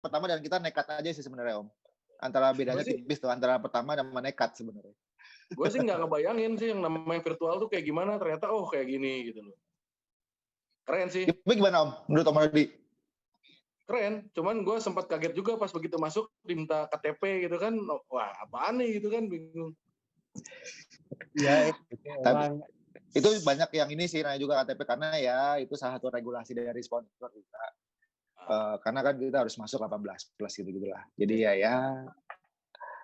pertama dan kita nekat aja sih sebenarnya Om. Antara bedanya tipis tuh antara pertama dan nekat sebenarnya. Gue sih nggak ngebayangin sih yang namanya virtual tuh kayak gimana, ternyata kayak gini gitu loh. Keren sih. Tapi gimana Om menurut Om Rudi? Keren, cuman gue sempat kaget juga pas begitu masuk diminta KTP gitu kan, wah apaan nih gitu kan, bingung. Iya, itu banyak yang ini sih nanya juga KTP karena ya itu salah satu regulasi dari sponsor juga. Karena kan kita harus masuk 18 plus gitu-gitulah. Jadi ya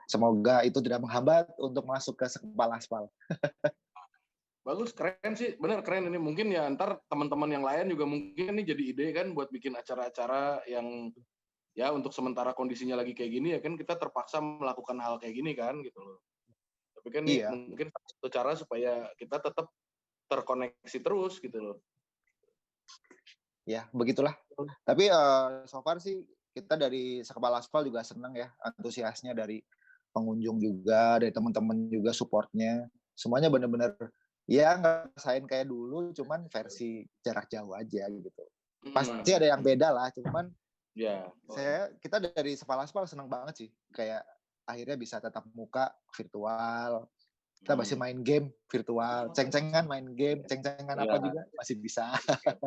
semoga itu tidak menghambat untuk masuk ke sekepala aspal. Bagus, keren sih, bener keren ini. Mungkin ya ntar teman-teman yang lain juga mungkin ini jadi ide kan buat bikin acara-acara yang ya untuk sementara kondisinya lagi kayak gini ya kan kita terpaksa melakukan hal kayak gini kan gitu loh. Tapi kan ini mungkin satu cara supaya kita tetap terkoneksi terus gitu loh. Ya, begitulah. Tapi so far sih kita dari sekepala aspal juga senang ya, antusiasnya dari pengunjung juga, dari teman-teman juga supportnya. Semuanya benar-benar ya ngerasain kayak dulu, cuman versi jarak jauh aja gitu. Pasti ada yang beda lah, cuman kita dari sekepala aspal senang banget sih. Kayak akhirnya bisa tatap muka virtual. Kita masih main game virtual, ceng-cengan main game, ceng-cengan apa juga masih bisa.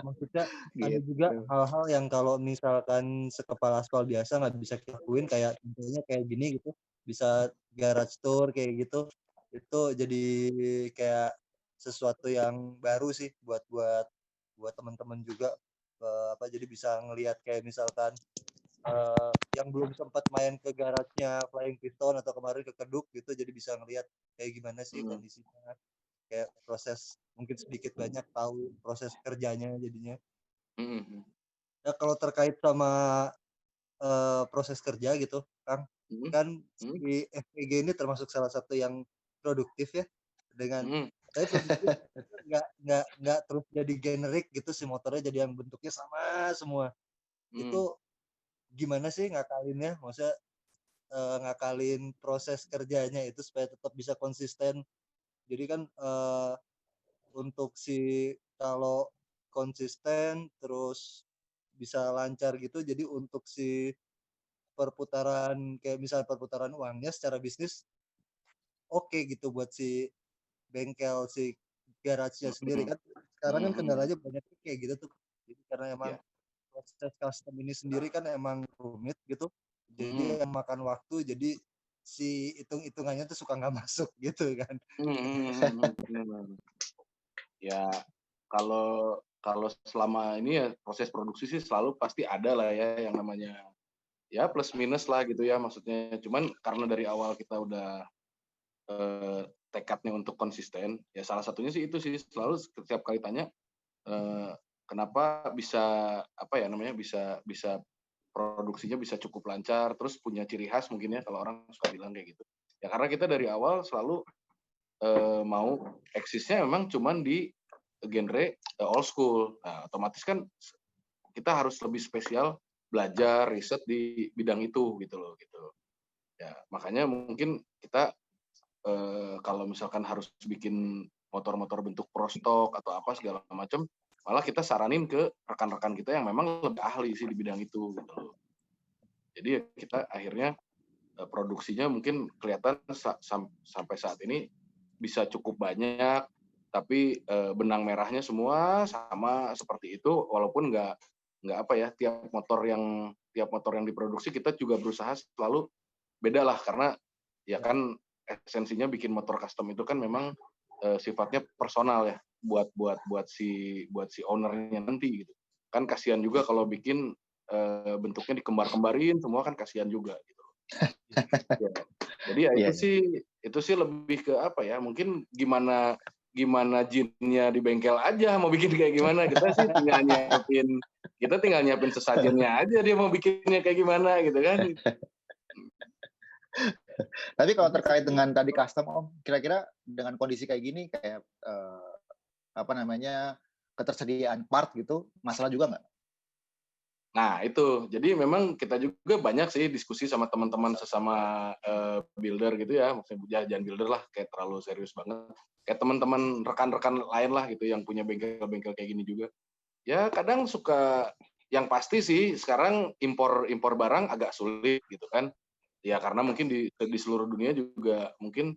Maksudnya ada juga hal-hal yang kalau misalkan sekepala aspal biasa nggak bisa kita lakuin, kayak contohnya kayak gini gitu, bisa garage tour kayak gitu, itu jadi kayak sesuatu yang baru sih buat teman-teman juga, jadi bisa ngelihat kayak misalkan yang belum sempat main ke garage-nya Flying Piston atau kemarin ke Keduk gitu, jadi bisa ngelihat kayak gimana sih kondisinya, kayak proses mungkin sedikit banyak tahu proses kerjanya jadinya. Nah kalau terkait sama proses kerja gitu, Kang, kan si FPG ini termasuk salah satu yang produktif ya, dengan tapi produktif nggak terus jadi generik gitu, si motornya jadi yang bentuknya sama semua. Itu gimana sih ngakalinnya? Maksudnya ngakalin proses kerjanya itu supaya tetap bisa konsisten. Jadi kan untuk kalau konsisten terus bisa lancar gitu, jadi untuk si perputaran kayak misalnya perputaran uangnya secara bisnis oke gitu buat si bengkel, si garage-nya sendiri kan. Sekarang kan kendalanya banyak kayak gitu tuh. Jadi karena emang proses custom ini sendiri kan emang rumit gitu, jadi yang makan waktu, jadi si hitung-hitungannya tuh suka nggak masuk gitu kan. Ya kalau selama ini ya proses produksi sih selalu pasti ada lah ya yang namanya ya plus minus lah gitu ya, maksudnya cuman karena dari awal kita udah tekadnya untuk konsisten ya, salah satunya sih itu sih selalu setiap kali tanya kenapa bisa bisa produksinya bisa cukup lancar terus punya ciri khas mungkin ya, kalau orang suka bilang kayak gitu ya, karena kita dari awal selalu mau eksisnya memang cuman di genre old school. Nah, otomatis kan kita harus lebih spesial belajar riset di bidang itu gitu loh gitu ya, makanya mungkin kita kalau misalkan harus bikin motor-motor bentuk prostok atau apa segala macam, malah kita saranin ke rekan-rekan kita yang memang lebih ahli sih di bidang itu gitu loh. Jadi ya kita akhirnya produksinya mungkin kelihatan sampai saat ini bisa cukup banyak, tapi benang merahnya semua sama seperti itu, walaupun nggak apa ya, tiap motor yang diproduksi kita juga berusaha selalu beda lah, karena ya kan esensinya bikin motor custom itu kan memang sifatnya personal ya, buat si ownernya nanti gitu. Kan kasihan juga kalau bikin bentuknya dikembar-kembarin semua, kan kasihan juga gitu. Ya. Jadi ya itu sih lebih ke apa ya, mungkin gimana jinnya di bengkel aja mau bikin kayak gimana, kita sih tinggal nyiapin sesajennya aja, dia mau bikinnya kayak gimana gitu kan. Tapi kalau terkait dengan tadi custom Om, kira-kira dengan kondisi kayak gini kayak ketersediaan part gitu, masalah juga nggak? Nah itu, jadi memang kita juga banyak sih diskusi sama teman-teman sesama builder gitu ya, maksudnya jangan builder lah, kayak terlalu serius banget. Kayak teman-teman rekan-rekan lain lah gitu yang punya bengkel-bengkel kayak gini juga. Ya kadang suka yang pasti sih sekarang impor barang agak sulit gitu kan. Ya karena mungkin di seluruh dunia juga mungkin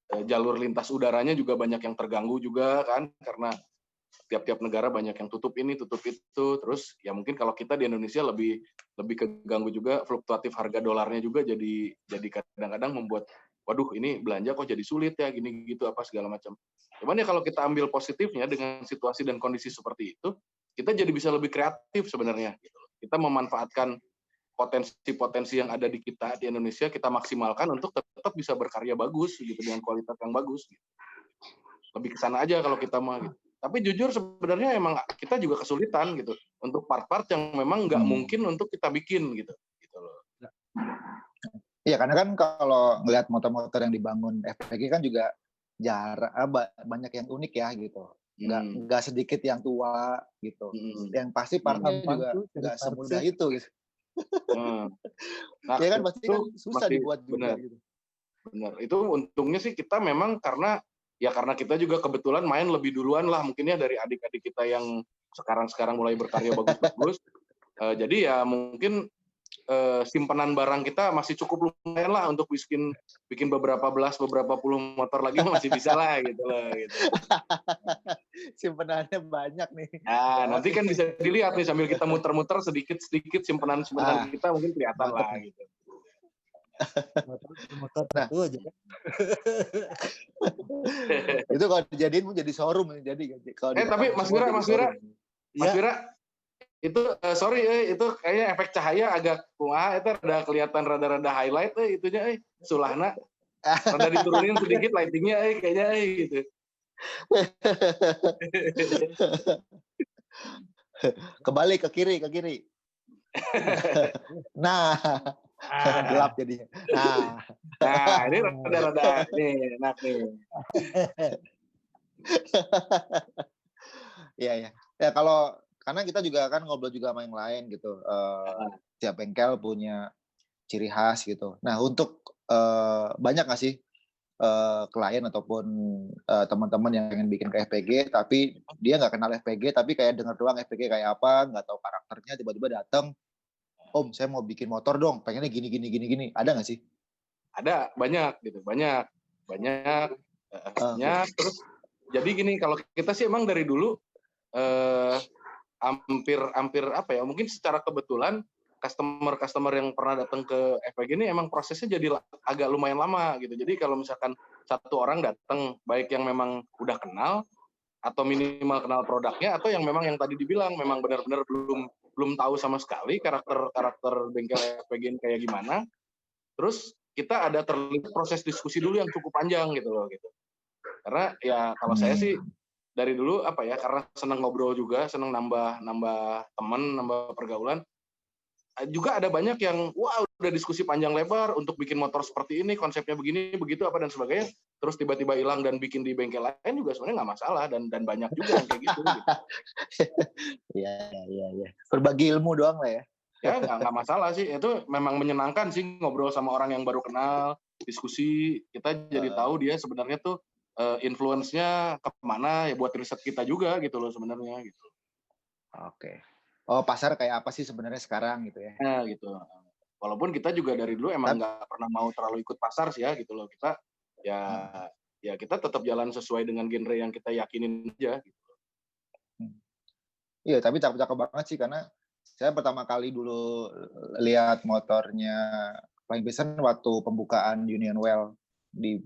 jalur lintas udaranya juga banyak yang terganggu juga kan, karena tiap-tiap negara banyak yang tutup ini, tutup itu. Terus ya mungkin kalau kita di Indonesia lebih keganggu juga, fluktuatif harga dolarnya juga jadi kadang-kadang membuat waduh ini belanja kok jadi sulit ya gini gitu apa segala macam. Cuman ya kalau kita ambil positifnya dengan situasi dan kondisi seperti itu, kita jadi bisa lebih kreatif sebenarnya gitu. Kita memanfaatkan potensi-potensi yang ada di kita di Indonesia, kita maksimalkan untuk tetap bisa berkarya bagus gitu dengan kualitas yang bagus gitu. Lebih ke sana aja kalau kita mah gitu. Tapi jujur sebenarnya emang kita juga kesulitan gitu untuk part-part yang memang nggak mungkin untuk kita bikin gitu loh. Iya, karena kan kalau ngelihat motor-motor yang dibangun FPG kan juga banyak yang unik ya gitu. Nggak sedikit yang tua gitu. Yang pasti partnya juga nggak semudah itu gitu. Nah, ya kan pasti kan susah dibuat juga gitu. Benar. Itu untungnya sih kita memang karena kita juga kebetulan main lebih duluan lah mungkinnya dari adik-adik kita yang sekarang mulai berkarya bagus-bagus. Jadi ya mungkin simpanan barang kita masih cukup lumayan lah untuk bikin beberapa puluh motor lagi masih bisa lah gitu loh. Gitu. Simpenannya banyak nih. Nanti kan bisa dilihat nih sambil kita muter-muter sedikit simpanan kita mungkin kelihatan lah gitu. Motor nah, itu aja. Itu kalau dijadiin mau jadi showroom jadi. Tapi Mas Wira, itu itu kayaknya efek cahaya agak itu rada kelihatan rada highlight itunya sulahna. Rada diturunin sedikit lightingnya kayaknya gitu. Kebalik ke kiri. Nah, gelap jadinya. Nah, ini rada nih, enak nih. Iya. Ya kalau karena kita juga kan ngobrol juga sama yang lain gitu. Tiap bengkel punya ciri khas gitu. Nah, untuk banyak nggak sih klien ataupun teman-teman yang pengen bikin ke FPG tapi dia nggak kenal FPG tapi kayak denger doang FPG kayak apa, nggak tahu karakternya, tiba-tiba datang, Om saya mau bikin motor dong, pengennya gini, ada nggak sih? Ada, banyak gitu, banyak. Terus jadi gini, kalau kita sih emang dari dulu hampir mungkin secara kebetulan customer yang pernah datang ke FPG ini emang prosesnya jadi agak lumayan lama gitu. Jadi kalau misalkan satu orang datang, baik yang memang udah kenal atau minimal kenal produknya, atau yang memang yang tadi dibilang memang benar-benar belum tahu sama sekali karakter bengkel FPG ini kayak gimana. Terus kita ada terlibat proses diskusi dulu yang cukup panjang gitu loh gitu. Karena ya kalau saya sih dari dulu karena senang ngobrol juga, senang nambah teman, nambah pergaulan. Juga ada banyak yang udah diskusi panjang lebar untuk bikin motor seperti ini, konsepnya begini, begitu apa dan sebagainya. Terus tiba-tiba hilang dan bikin di bengkel lain juga sebenarnya nggak masalah dan banyak juga yang kayak gitu. Iya. Berbagi ilmu doang lah ya. Ya nggak masalah sih. Itu memang menyenangkan sih ngobrol sama orang yang baru kenal, diskusi. Kita jadi tahu dia sebenarnya tuh influence-nya kemana ya buat riset kita juga gitu loh sebenarnya gitu. Oke. Oh, pasar kayak apa sih sebenarnya sekarang gitu ya? Nah, gitu. Walaupun kita juga dari dulu emang nggak pernah mau terlalu ikut pasar sih ya gitu loh. Kita ya kita tetap jalan sesuai dengan genre yang kita yakinin aja gitu. Iya, tapi cakep-cakep banget sih karena saya pertama kali dulu lihat motornya Flying Piston waktu pembukaan Union Well di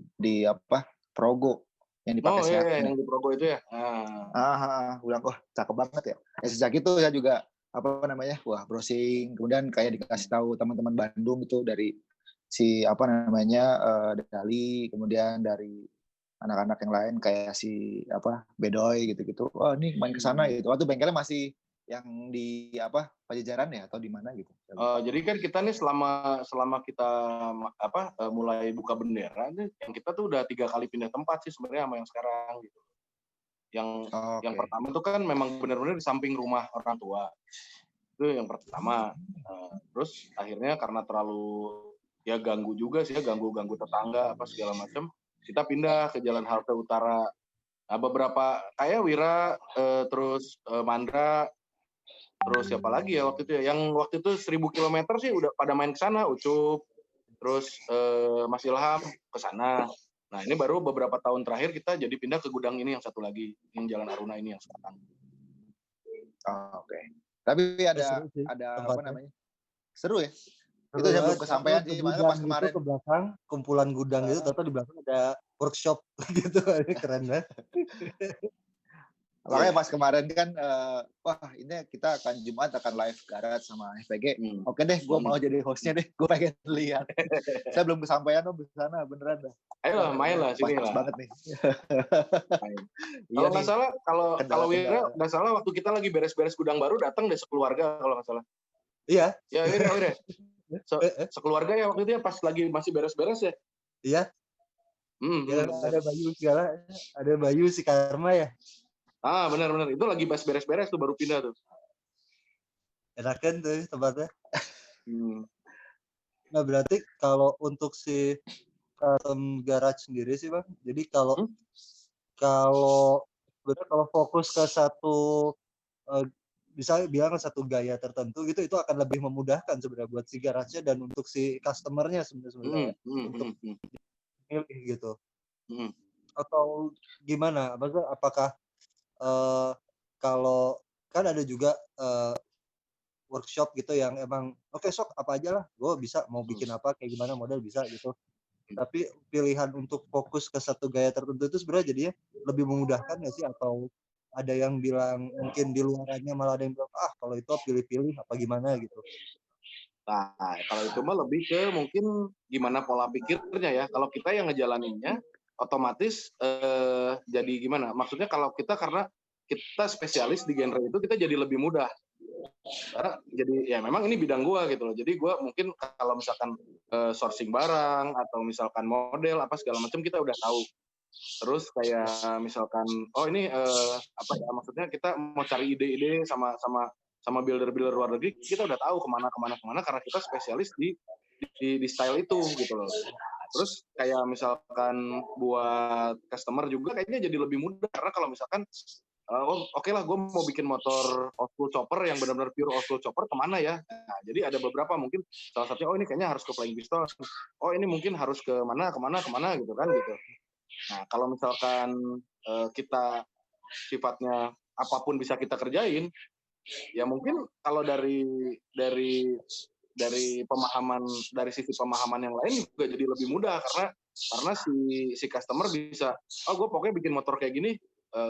Progo yang dipakai yang di Progo itu ya. Bilang cakep banget ya. Sejak itu saya juga browsing, kemudian kayak dikasih tahu teman-teman Bandung itu dari si Dali, kemudian dari anak-anak yang lain kayak si Bedoy gitu-gitu. Ini main ke sana gitu. Waktu bengkelnya masih yang di Pajajaran ya atau di mana gitu. Jadi kan kita nih selama kita mulai buka bendera nih, yang kita tuh udah 3 kali pindah tempat sih sebenarnya sama yang sekarang gitu. Yang pertama tuh kan memang benar-benar di samping rumah orang tua. Itu yang pertama. Terus akhirnya karena terlalu ganggu juga sih ganggu tetangga segala macam. Kita pindah ke Jalan Halte Utara. Beberapa kayak Wira terus Mandra terus siapa lagi ya waktu itu ya, yang waktu itu 1000 kilometer sih udah pada main ke sana, Ucup, terus Mas Ilham ke sana. Nah ini baru beberapa tahun terakhir kita jadi pindah ke gudang ini yang satu lagi, yang Jalan Aruna ini yang sekarang. Oke. Tapi Seru sih ada apa tempatnya. namanya? Seru ya? Seru Itu saya belum banget. kesampaian Lu ke sih, makanya gudang pas gitu kemarin ke belakang, kumpulan gudang gitu, Heeh. ternyata di belakang ada workshop gitu. Ini keren banget. makanya pas kemarin kan wah ini kita akan Jumat akan live garage sama FPG. Hmm. Oke deh, gue Hmm. mau jadi hostnya deh, gue pengen lihat. Saya belum kesampaian di sana, beneran dah. Ayolah, main lah sini Pas lah. banget nih. Kalau nggak salah, kalau Wira kendala-kendala. nggak salah waktu kita lagi beres-beres gudang baru datang deh sekeluarga kalau nggak salah. Iya. Ya Wira. Sekeluarga ya waktu itu ya pas lagi masih beres-beres ya. Iya. Ya, ada Bayu segala, ada Bayu si Karma ya. Ah benar. Itu lagi pas beres-beres tuh baru pindah tuh. Enakan tuh tempatnya. Nah berarti kalau untuk si custom garage sendiri sih Bang, jadi kalau sebenarnya kalau fokus ke satu bisa bilang satu gaya tertentu gitu, itu akan lebih memudahkan sebenarnya buat si garage-nya dan untuk si customer-nya sebenarnya untuk milih gitu. Atau gimana? Maksudnya apakah kalau kan ada juga workshop gitu yang emang oke sok apa aja lah, gue bisa mau bikin apa kayak gimana model bisa gitu. Tapi pilihan untuk fokus ke satu gaya tertentu itu sebenarnya jadinya lebih memudahkan nggak sih? Atau ada yang bilang mungkin di luarannya malah ada yang bilang kalau itu pilih-pilih apa gimana gitu. Nah kalau itu mah lebih ke mungkin gimana pola pikirnya ya. Kalau kita yang ngejalaninnya otomatis jadi gimana? Maksudnya kalau kita karena kita spesialis di genre itu kita jadi lebih mudah. Karena jadi ya memang ini bidang gua gitu loh. Jadi gua mungkin kalau misalkan sourcing barang atau misalkan model apa segala macam kita udah tahu. Terus kayak misalkan ini apa ya maksudnya kita mau cari ide-ide sama builder-builder luar negeri kita udah tahu kemana karena kita spesialis di style itu gitu loh. Terus kayak misalkan buat customer juga kayaknya jadi lebih mudah karena kalau misalkan oke lah gue mau bikin motor old school chopper yang benar-benar pure old school chopper kemana ya? Nah, jadi ada beberapa mungkin salah satunya ini kayaknya harus ke Flying Piston. Ini mungkin harus ke kemana gitu kan gitu. Nah kalau misalkan kita sifatnya apapun bisa kita kerjain, ya mungkin kalau dari pemahaman dari sisi pemahaman yang lain juga jadi lebih mudah karena si customer bisa gue pokoknya bikin motor kayak gini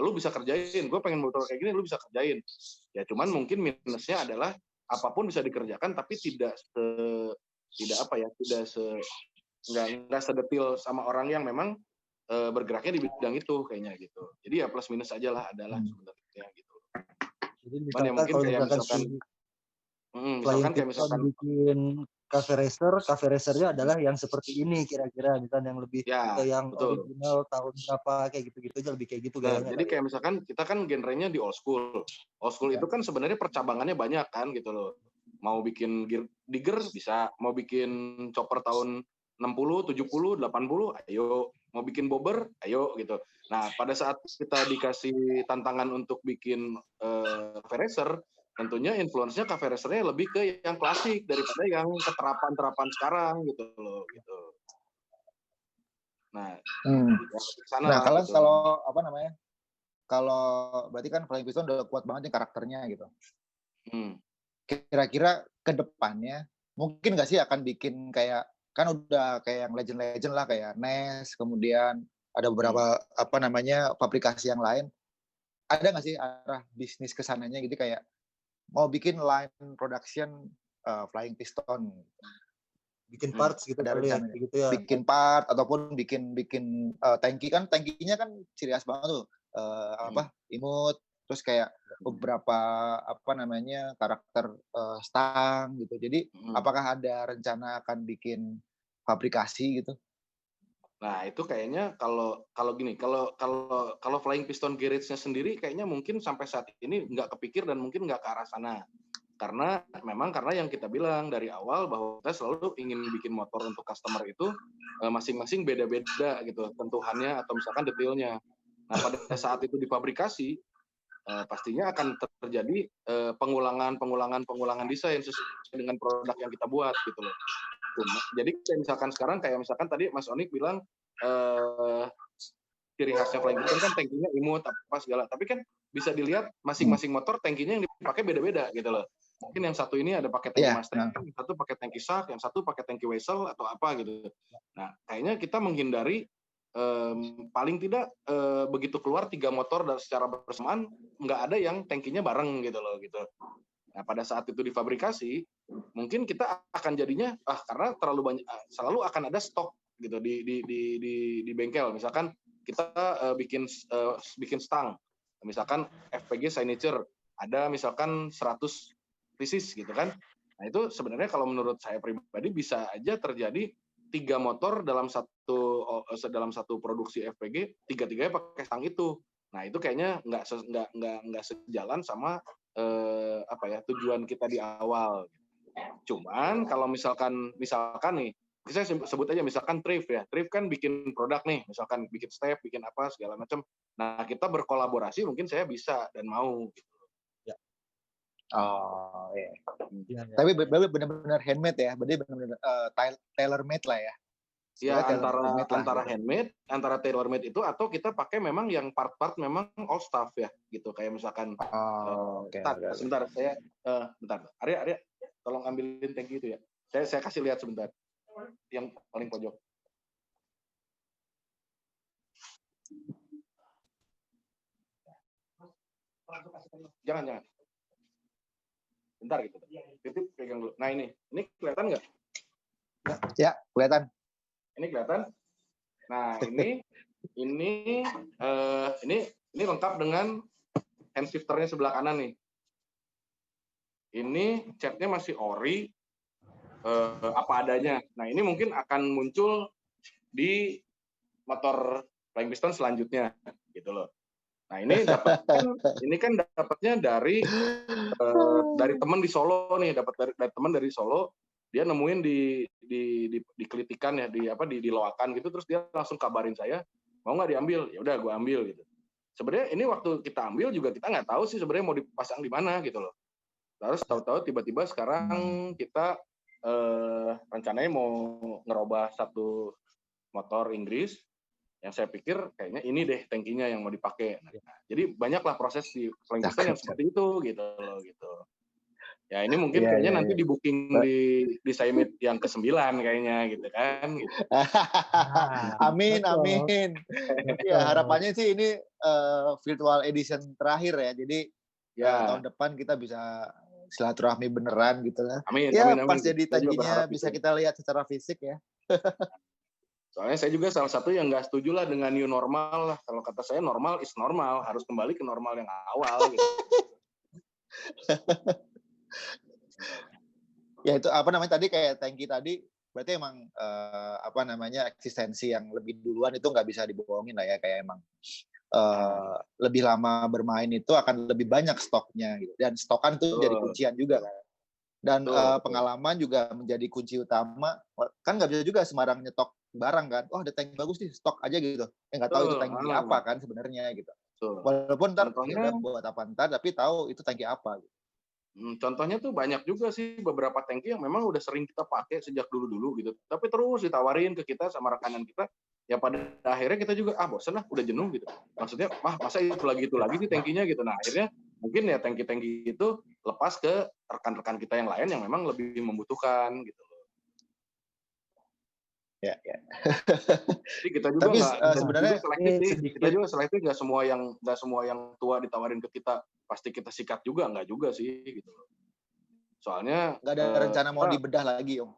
lu bisa kerjain, gue pengen motor kayak gini lu bisa kerjain. Ya cuman mungkin minusnya adalah apapun bisa dikerjakan tapi tidak sedetil sama orang yang memang bergeraknya di bidang itu kayaknya gitu. Jadi ya plus minus aja lah adalah sebenarnya gitu. Jadi misalkan kayak misalkan bikin cafe racernya adalah yang seperti ini kira-kira misalnya yang lebih ke yang betul. Original tahun berapa kayak gitu-gitu aja lebih kayak gitu gayanya. Jadi kayak misalkan kita kan genrenya di old school. Old school itu kan sebenarnya percabangannya banyak kan gitu loh. Mau bikin digger bisa, mau bikin chopper tahun 60, 70, 80, ayo. Mau bikin bobber, ayo gitu. Nah, pada saat kita dikasih tantangan untuk bikin cafe racer, tentunya influence-nya cafe racer-nya lebih ke yang klasik daripada yang keterapan sekarang gitu loh gitu. Nah, kalau apa namanya? Kalau berarti kan Flying Piston udah kuat banget nih karakternya gitu. Kira-kira ke depannya mungkin nggak sih akan bikin kayak kan udah kayak yang legend-legend lah kayak NES, kemudian ada beberapa apa namanya pabrikasi yang lain. Ada nggak sih arah bisnis kesananya gitu kayak mau bikin line production Flying Piston, bikin parts gitu kali ya, gitu ya. Bikin part ataupun bikin tangki kan tangkinya kan ciri khas banget tuh imut, terus kayak beberapa apa namanya karakter stang gitu. Jadi apakah ada rencana akan bikin fabrikasi gitu? Nah itu kayaknya kalau Flying Piston Garage-nya sendiri kayaknya mungkin sampai saat ini nggak kepikir dan mungkin nggak ke arah sana. Karena yang kita bilang dari awal bahwa kita selalu ingin bikin motor untuk customer itu masing-masing beda-beda gitu tentuannya atau misalkan detailnya. Nah pada saat itu difabrikasi pastinya akan terjadi pengulangan desain sesuai dengan produk yang kita buat gitu loh. Jadi kayak misalkan tadi Mas Onik bilang ciri khasnya Flying Piston kan tankinya imut apa segala, tapi kan bisa dilihat masing-masing motor tankinya yang dipakai beda-beda gitu loh. Mungkin yang satu ini ada pakai tangki Mustang, yang satu pakai tangki Shark, yang satu pakai tangki Wessel atau apa gitu. Nah, kayaknya kita menghindari paling tidak begitu keluar 3 motor dan secara bersamaan nggak ada yang tankinya bareng gitu loh gitu. Nah, pada saat itu difabrikasi, mungkin kita akan jadinya karena terlalu banyak, selalu akan ada stok gitu di bengkel. Misalkan kita bikin stang, misalkan FPG signature ada misalkan 100 pieces gitu kan. Nah, itu sebenarnya kalau menurut saya pribadi bisa aja terjadi 3 motor dalam satu produksi FPG, tiga-tiganya pakai stang itu. Nah, itu kayaknya nggak sejalan sama tujuan kita di awal. Cuman kalau misalkan nih, saya sebut aja misalkan Thrift ya. Thrift kan bikin produk nih, misalkan bikin step, bikin apa segala macam. Nah, kita berkolaborasi mungkin saya bisa dan mau gitu. Ya. Oh, iya. Ya. Tapi benar-benar handmade ya. Berarti benar-benar tailor made lah ya. Ya, antara handmade, antara tailor made itu atau kita pakai memang yang part-part memang all staff ya gitu. Kayak misalkan sebentar saya bentar. Arya tolong ambilin tanki itu ya. Saya kasih lihat sebentar. Yang paling pojok. Jangan. Bentar gitu. Titip pegang dulu. Nah, ini kelihatan nggak? Ya, kelihatan. Ini kelihatan. Nah, ini lengkap dengan hand shifternya sebelah kanan nih. Ini catnya masih ori. Apa adanya. Nah, ini mungkin akan muncul di motor Flying Piston selanjutnya gitu loh. Nah, ini dapatnya dari teman di Solo nih, dapat dari teman dari Solo. Dia nemuin di Kelitikan ya, di Loakan gitu, terus dia langsung kabarin saya, mau nggak diambil? Ya udah, gue ambil gitu. Sebenarnya ini waktu kita ambil juga kita nggak tahu sih sebenarnya mau dipasang di mana gitu loh. Terus tahu-tahu tiba-tiba sekarang kita rencananya mau ngerubah satu motor Inggris yang saya pikir kayaknya ini deh tankinya yang mau dipakai. Nah, jadi banyaklah proses di Flying Piston yang seperti itu gitu loh gitu. Ya ini mungkin kayaknya nanti di booking di Saimit yang ke-9 kayaknya gitu kan. Gitu. Amin. Ya harapannya sih ini virtual edition terakhir ya. Jadi tahun depan kita bisa silaturahmi beneran gitu lah. Amin. Pas jadi tankinya bisa kita lihat secara fisik ya. Soalnya saya juga salah satu yang nggak setuju lah dengan new normal lah. Kalau kata saya normal is normal, harus kembali ke normal yang awal gitu. Ya itu tadi kayak tanki tadi berarti emang eksistensi yang lebih duluan itu nggak bisa dibohongin lah ya, kayak emang lebih lama bermain itu akan lebih banyak stoknya gitu, dan stokan itu jadi kuncian juga kan, dan pengalaman juga menjadi kunci utama kan. Nggak bisa juga sembarang nyetok barang kan, ada tanki bagus nih stok aja gitu, nggak tahu itu tanki apa kan sebenarnya gitu. Walaupun ntar buat apa ntar, tapi tahu itu tanki apa gitu. Contohnya tuh banyak juga sih beberapa tanki yang memang udah sering kita pakai sejak dulu-dulu gitu. Tapi terus ditawarin ke kita sama rekanan kita, ya pada akhirnya kita juga bosen lah, udah jenuh gitu. Maksudnya, masa itu lagi sih tankinya gitu. Nah, akhirnya mungkin ya tanki-tanki itu lepas ke rekan-rekan kita yang lain yang memang lebih membutuhkan gitu. Ya. Jadi kita juga sebenarnya kita juga selektif, nggak semua yang tua ditawarin ke kita pasti kita sikat juga, nggak juga sih gitu. Soalnya nggak ada rencana mau dibedah lagi, Om.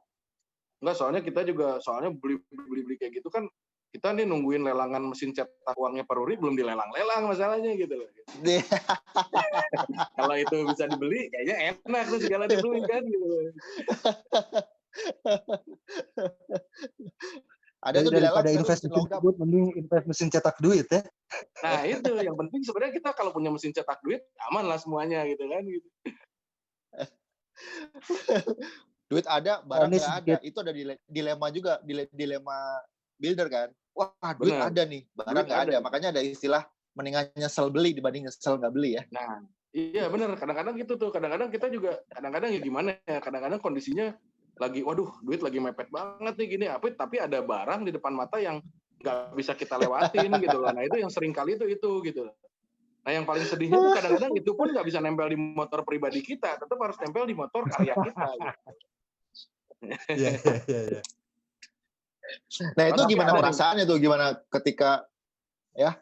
Nggak, soalnya kita juga beli kayak gitu kan, kita nih nungguin lelangan mesin cetak uangnya Peruri belum dilelang-lelang masalahnya gitu loh. Kalau itu bisa dibeli kayaknya enak tuh segala dibeli kan gitu. Ada tuh daripada invest mesin duit, mending invest mesin cetak duit ya. Nah itu yang penting sebenarnya, kita kalau punya mesin cetak duit aman lah semuanya gitu kan gitu. Duit ada, barang nggak ada. Itu ada dilema juga, dilema builder kan. Wah, duit ada nih, barang nggak ada. Makanya ada istilah mendingan nyesel beli dibanding nyesel nggak beli ya. Nah, iya bener. Kadang-kadang gitu tuh. Kadang-kadang kita juga, kadang-kadang ya gimana ya, kadang-kadang kondisinya lagi, waduh, duit lagi mepet banget nih gini, tapi ada barang di depan mata yang nggak bisa kita lewatin gitu loh. Nah itu yang sering kali itu gitu. Nah yang paling sedihnya tuh kadang-kadang itu pun nggak bisa nempel di motor pribadi kita, tetap harus nempel di motor karya kita. Gitu. Iya. Nah itu Tapi gimana ada perasaannya tuh, gimana ketika ya?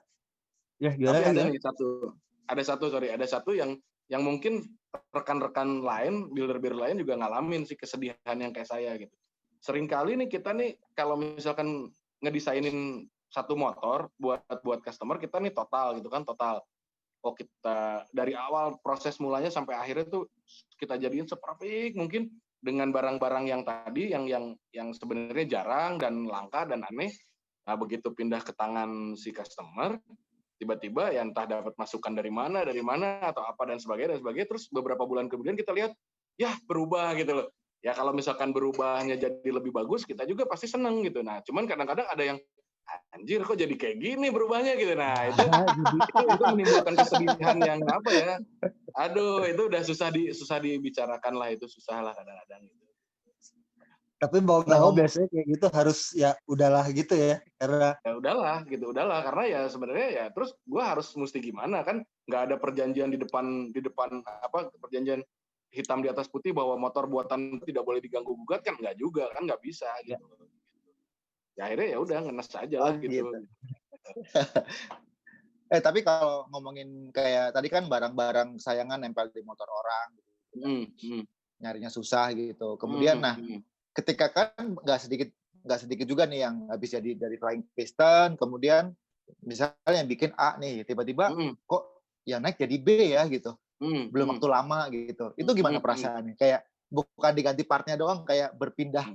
Ya Tapi gimana? ada satu yang mungkin rekan-rekan lain, builder-builder lain juga ngalamin sih kesedihan yang kayak saya gitu. Seringkali nih kita nih kalau misalkan ngedesainin satu motor buat customer, kita nih total gitu kan, total. Oh kita dari awal proses mulanya sampai akhirnya tuh kita jadiin seperfect mungkin dengan barang-barang yang tadi yang sebenarnya jarang dan langka dan aneh. Nah begitu pindah ke tangan si customer, tiba-tiba ya entah dapat masukan dari mana atau apa dan sebagainya, terus beberapa bulan kemudian kita lihat ya berubah gitu loh. Ya kalau misalkan berubahnya jadi lebih bagus, kita juga pasti seneng gitu. Nah cuman kadang-kadang ada yang anjir kok jadi kayak gini berubahnya gitu. Nah itu menimbulkan kesedihan yang apa ya, aduh itu udah susah dibicarakan lah, itu susah lah kadang-kadang gitu. Tapi mau nggak mau biasanya kayak gitu harus ya udahlah gitu ya, karena ya udahlah karena ya sebenarnya ya terus gue harus mesti gimana kan, nggak ada perjanjian di depan apa perjanjian hitam di atas putih bahwa motor buatan tidak boleh diganggu gugat kan, nggak juga kan, nggak bisa gitu. Ya akhirnya ya udah ngenes aja lah gitu. Tapi kalau ngomongin kayak tadi kan barang-barang kesayangan nempel di motor orang gitu, nyarinya susah gitu. Kemudian ketika kan nggak sedikit juga nih yang habis jadi dari Flying Piston, kemudian misalnya yang bikin A nih, tiba-tiba kok yang naik jadi B ya gitu, belum waktu lama gitu. Itu gimana perasaannya? Kayak bukan diganti partnya doang, kayak berpindah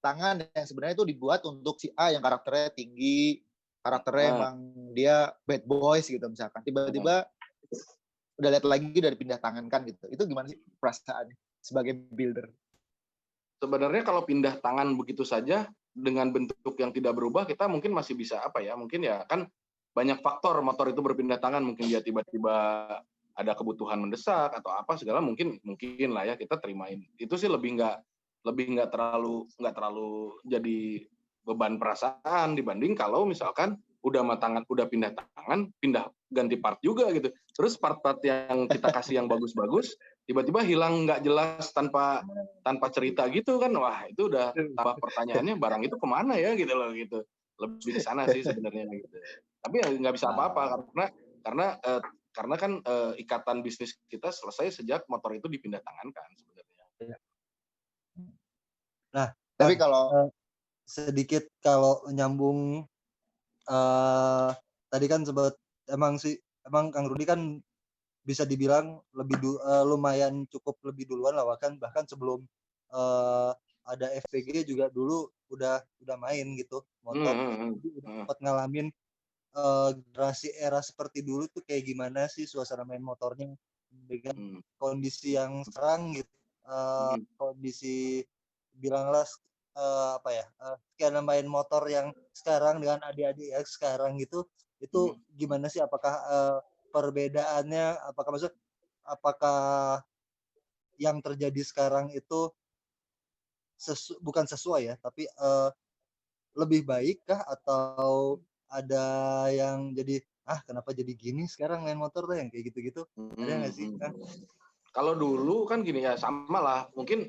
tangan yang sebenarnya itu dibuat untuk si A yang karakternya tinggi, karakternya emang dia bad boys gitu misalkan. Tiba-tiba udah lihat lagi dari pindah tangan kan gitu. Itu gimana sih perasaannya sebagai builder? Sebenarnya kalau pindah tangan begitu saja dengan bentuk yang tidak berubah, kita mungkin masih bisa apa ya, mungkin ya kan banyak faktor motor itu berpindah tangan, mungkin dia tiba-tiba ada kebutuhan mendesak atau apa segala, mungkin lah ya kita terimain. Itu sih lebih nggak terlalu jadi beban perasaan dibanding kalau misalkan udah pindah tangan, pindah ganti part juga gitu. Terus part-part yang kita kasih yang bagus-bagus tiba-tiba hilang nggak jelas tanpa cerita gitu kan, wah itu udah tambah pertanyaannya, barang itu kemana ya gitu loh gitu. Lebih ke sana sih sebenarnya gitu. Tapi ya nggak bisa apa-apa karena kan ikatan bisnis kita selesai sejak motor itu dipindah tangan kan sebenarnya. Nah, tapi kalau sedikit kalau nyambung tadi kan emang Kang Rudi kan bisa dibilang lumayan cukup lebih duluan lah, bahkan sebelum ada FPG juga dulu udah main gitu motor. Jadi udah sempat ngalamin generasi era seperti dulu tuh kayak gimana sih suasana main motornya dengan kondisi yang sekarang gitu. Kondisi bilanglah sekian main motor yang sekarang dengan adik-adik yang sekarang gitu, itu gimana sih? Apakah perbedaannya, apakah yang terjadi sekarang itu bukan sesuai ya, tapi lebih baik kah, atau ada yang jadi kenapa jadi gini sekarang main motor tuh yang kayak gitu-gitu? Ada nggak sih? Kalau dulu kan gini ya, sama lah. Mungkin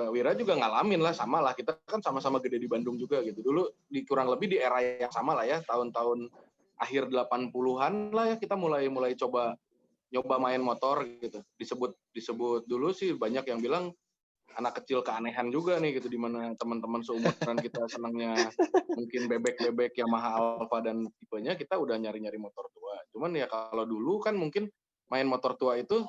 Wira juga ngalamin lah, sama lah. Kita kan sama-sama gede di Bandung juga gitu. Dulu kurang lebih di era yang sama lah ya, tahun-tahun akhir 80-an lah ya, kita mulai coba nyoba main motor gitu. Disebut dulu sih banyak yang bilang anak kecil keanehan juga nih gitu, dimana teman-teman seumuran kita senangnya mungkin bebek Yamaha Alpha dan tipenya, kita udah nyari-nyari motor tua. Cuman ya kalau dulu kan mungkin main motor tua itu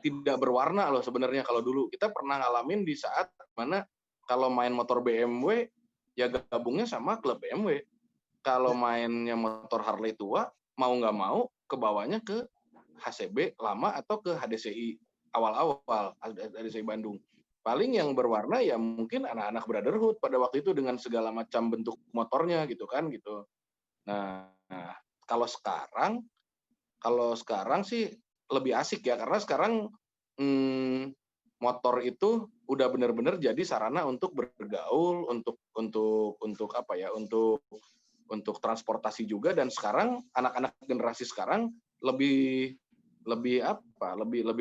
tidak berwarna loh sebenarnya. Kalau dulu kita pernah ngalamin di saat mana kalau main motor BMW ya gabungnya sama klub BMW. Kalau mainnya motor Harley tua, mau nggak mau kebawanya ke HCB lama atau ke HDCI awal-awal, HDCI Bandung. Paling yang berwarna ya mungkin anak-anak Brotherhood pada waktu itu dengan segala macam bentuk motornya gitu kan gitu. Nah kalau sekarang sih lebih asik ya, karena sekarang motor itu udah benar-benar jadi sarana untuk bergaul, untuk apa ya, untuk transportasi juga. Dan sekarang anak-anak generasi sekarang lebih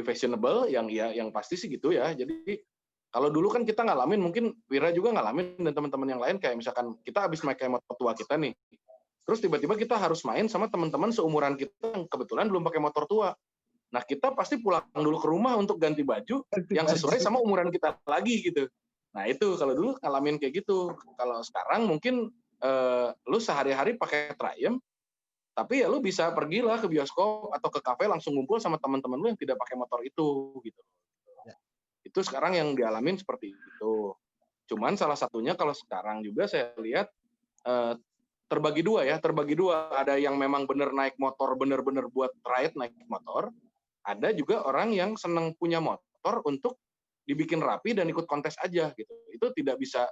fashionable, yang pasti sih gitu ya. Jadi kalau dulu kan kita ngalamin, mungkin Wira juga ngalamin dan teman-teman yang lain, kayak misalkan kita habis pakai motor tua kita nih, terus tiba-tiba kita harus main sama teman-teman seumuran kita yang kebetulan belum pakai motor tua. Nah, kita pasti pulang dulu ke rumah untuk ganti baju yang sesuai sama umuran kita lagi gitu. Nah, itu kalau dulu ngalamin kayak gitu. Kalau sekarang mungkin lu sehari-hari pakai Triumph, tapi ya lu bisa pergilah ke bioskop atau ke kafe langsung ngumpul sama teman-teman lu yang tidak pakai motor itu gitu. Ya. Itu sekarang yang dialamin seperti itu. Cuman salah satunya kalau sekarang juga saya lihat terbagi dua. Ada yang memang bener naik motor, bener-bener buat ride naik motor. Ada juga orang yang senang punya motor untuk dibikin rapi dan ikut kontes aja gitu. Itu tidak bisa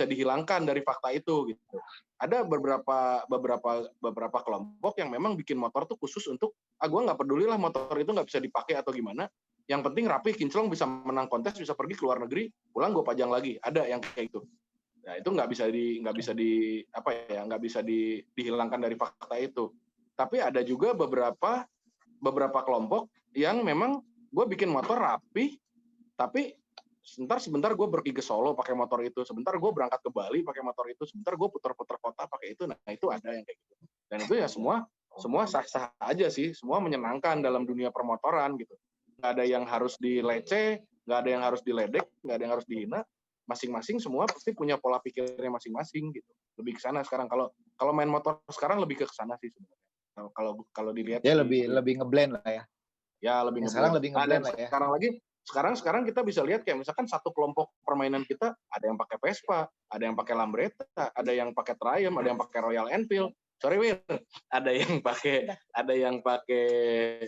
dihilangkan dari fakta itu gitu. Ada beberapa kelompok yang memang bikin motor tuh khusus untuk gue nggak peduli lah motor itu nggak bisa dipakai atau gimana. Yang penting rapi, kinclong, bisa menang kontes, bisa pergi ke luar negeri, pulang gue pajang lagi. Ada yang kayak gitu. Nah, itu nggak bisa dihilangkan dari fakta itu. Tapi ada juga beberapa kelompok yang memang gue bikin motor rapi, tapi sebentar gue pergi ke Solo pakai motor itu, sebentar gue berangkat ke Bali pakai motor itu, sebentar gue putar-putar kota pakai itu. Nah, itu ada yang kayak gitu. Dan itu ya semua sah-sah aja sih, semua menyenangkan dalam dunia permotoran gitu. Nggak ada yang harus dilece, nggak ada yang harus diledek, nggak ada yang harus dihina. Masing-masing semua pasti punya pola pikirnya masing-masing gitu. Lebih ke sana sekarang. Kalau main motor sekarang lebih ke sana sih sebenarnya. Kalau dilihat ya lebih ngeblend lah ya. Ya lebih ngeblend. Sekarang lebih ngeblend lah ya. Sekarang kita bisa lihat kayak misalkan satu kelompok permainan kita ada yang pakai Vespa, ada yang pakai Lambretta, ada yang pakai Triumph, ada yang pakai Royal Enfield. Sorry Wir, ada yang pakai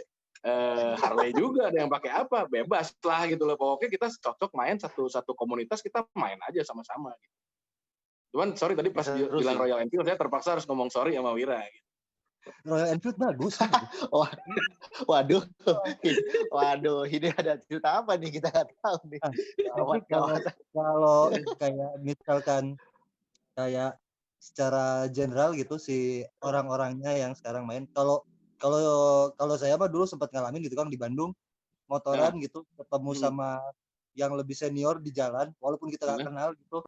Harley juga, ada yang pakai apa, bebas lah gitu loh. Pokoknya kita cocok main satu komunitas, kita main aja sama-sama gitu. Cuman sorry tadi pas bilang Royal Enfield saya terpaksa harus ngomong sorry sama Wira gitu. Royal Enfield bagus. Waduh, ini ada cerita apa nih, kita nggak tahu nih. Kalau kayak misalkan kayak secara general gitu si orang-orangnya yang sekarang main, kalau saya mah dulu sempat ngalamin gitu kan di Bandung motoran gitu, ketemu sama yang lebih senior di jalan, walaupun kita nggak kenal gitu,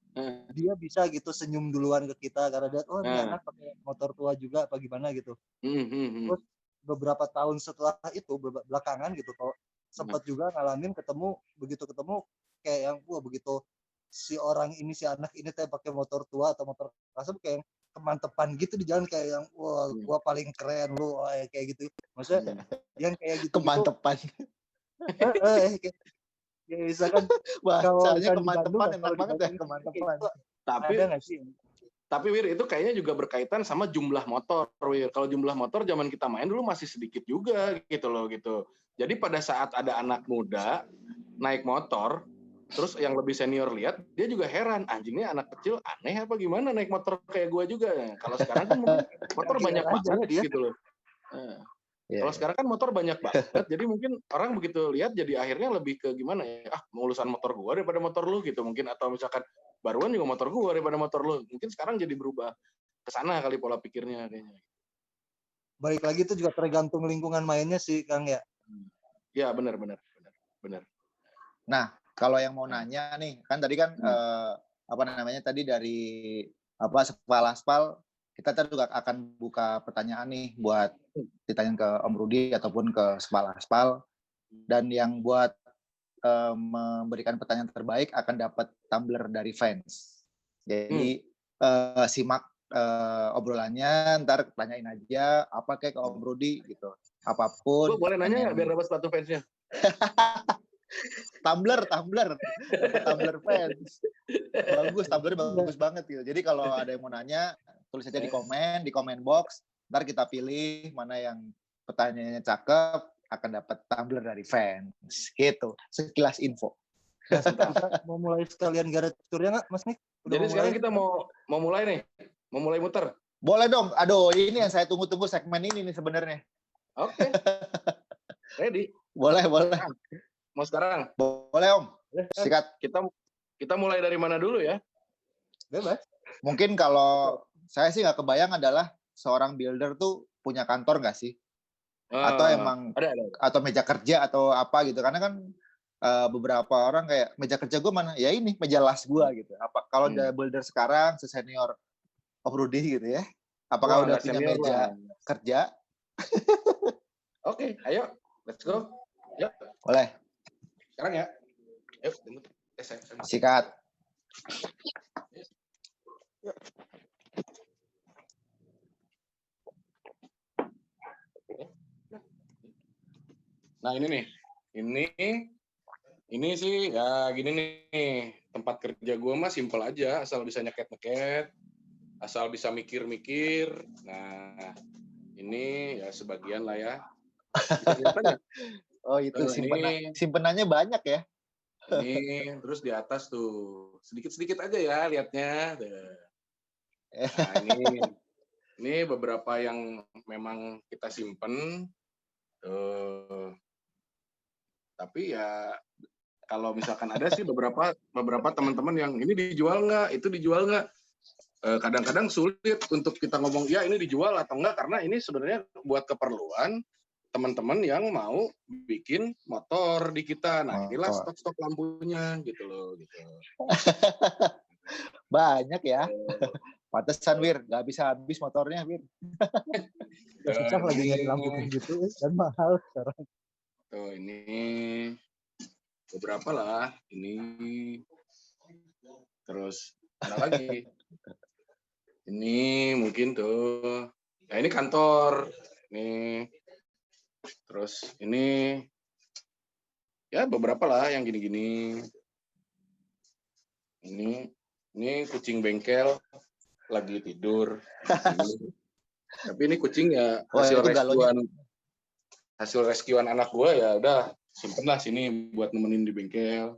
dia bisa gitu senyum duluan ke kita karena dia ini anak pakai motor tua juga apa gimana gitu. Terus beberapa tahun setelah itu belakangan gitu, kalau sempat juga ngalamin begitu ketemu kayak yang begitu si anak ini teh pakai motor tua atau motor keras, kayak kemantepan gitu di jalan, kayak yang gua paling keren lu kayak gitu. Maksudnya yang kayak gitu kemantepan. Ya misalkan bahasanya kemantepan, enak banget ya kemantepan. Tapi Wir, itu kayaknya juga berkaitan sama jumlah motor, Wir. Kalau jumlah motor zaman kita main dulu masih sedikit juga gitu loh gitu. Jadi pada saat ada anak muda naik motor, terus yang lebih senior lihat, dia juga heran, anjingnya anak kecil aneh apa gimana naik motor kayak gua juga. Kalau sekarang kan motor banyak banget gitu loh. Kalau sekarang kan motor banyak banget, jadi mungkin orang begitu lihat jadi akhirnya lebih ke gimana ya, urusan motor gua daripada motor lu gitu mungkin, atau misalkan baruan juga motor gua daripada motor lu. Mungkin sekarang jadi berubah ke sana kali pola pikirnya kayaknya. Balik lagi itu juga tergantung lingkungan mainnya sih Kang ya. Ya benar. Nah, kalau yang mau nanya nih, kan tadi kan tadi dari Sekpal Aspal, kita juga akan buka pertanyaan nih buat ditanyain ke Om Rudi ataupun ke Sekpal Aspal, dan yang buat memberikan pertanyaan terbaik akan dapat tumbler dari fans. Jadi simak obrolannya, ntar tanyain aja apa kayak ke Om Rudi gitu, apapun. Gue boleh nanya nggak biar dapat sepatu fansnya? Tumbler fans. Bagus, tumbler bagus banget gitu. Jadi kalau ada yang mau nanya, tulis aja di komen box. Ntar kita pilih mana yang pertanyaannya cakep, akan dapat tumbler dari fans. Gitu. Sekilas info. Nah, kita mau mulai sekalian garage tour-nya nggak, Mas Nik? Jadi sekarang kita mau mulai nih. Mau mulai muter. Boleh dong. Aduh, ini yang saya tunggu-tunggu segmen ini nih sebenarnya. Oke. Ready? Boleh. Mau sekarang? Boleh Om. Sikat. Kita mulai dari mana dulu ya? Bebas. Mungkin kalau saya sih nggak kebayang adalah seorang builder tuh punya kantor nggak sih? Atau emang ada. Atau meja kerja atau apa gitu? Karena kan beberapa orang kayak meja kerja gue mana? Ya ini meja las gue gitu. Apa kalau ada builder sekarang senior Om Rudi gitu ya? Apakah udah punya meja kerja? Oke, ayo, let's go. Yuk. Boleh. Sekarang ya. Yuk, sikat. Nah ini nih, ini sih ya gini nih, tempat kerja gue mah simple aja, asal bisa nyeket-nyeket, asal bisa mikir-mikir. Nah ini ya sebagian lah ya. Bisa kelihatan ya? Oh itu simpenannya banyak ya? Ini terus di atas tuh sedikit-sedikit aja ya lihatnya. Nah ini beberapa yang memang kita simpen. Tapi ya kalau misalkan ada sih beberapa teman-teman yang ini dijual nggak, itu dijual nggak. Kadang-kadang sulit untuk kita ngomong ya ini dijual atau enggak karena ini sebenarnya buat keperluan teman-teman yang mau bikin motor di kita. Nah inilah stok-stok lampunya gitu loh. Gitu. Banyak ya. Pantesan Wir, nggak bisa habis motornya Wir. Susah lagi nyari lampu gitu dan mahal sekarang. Tuh ini beberapa lah. Ini terus ada lagi. Ini mungkin tuh. Nah ini kantor. Ini terus ini ya beberapa lah yang gini-gini. Ini kucing bengkel lagi tidur. Tapi ini kucing ya hasil rescuan anak gue ya udah simpen lah sini buat nemenin di bengkel.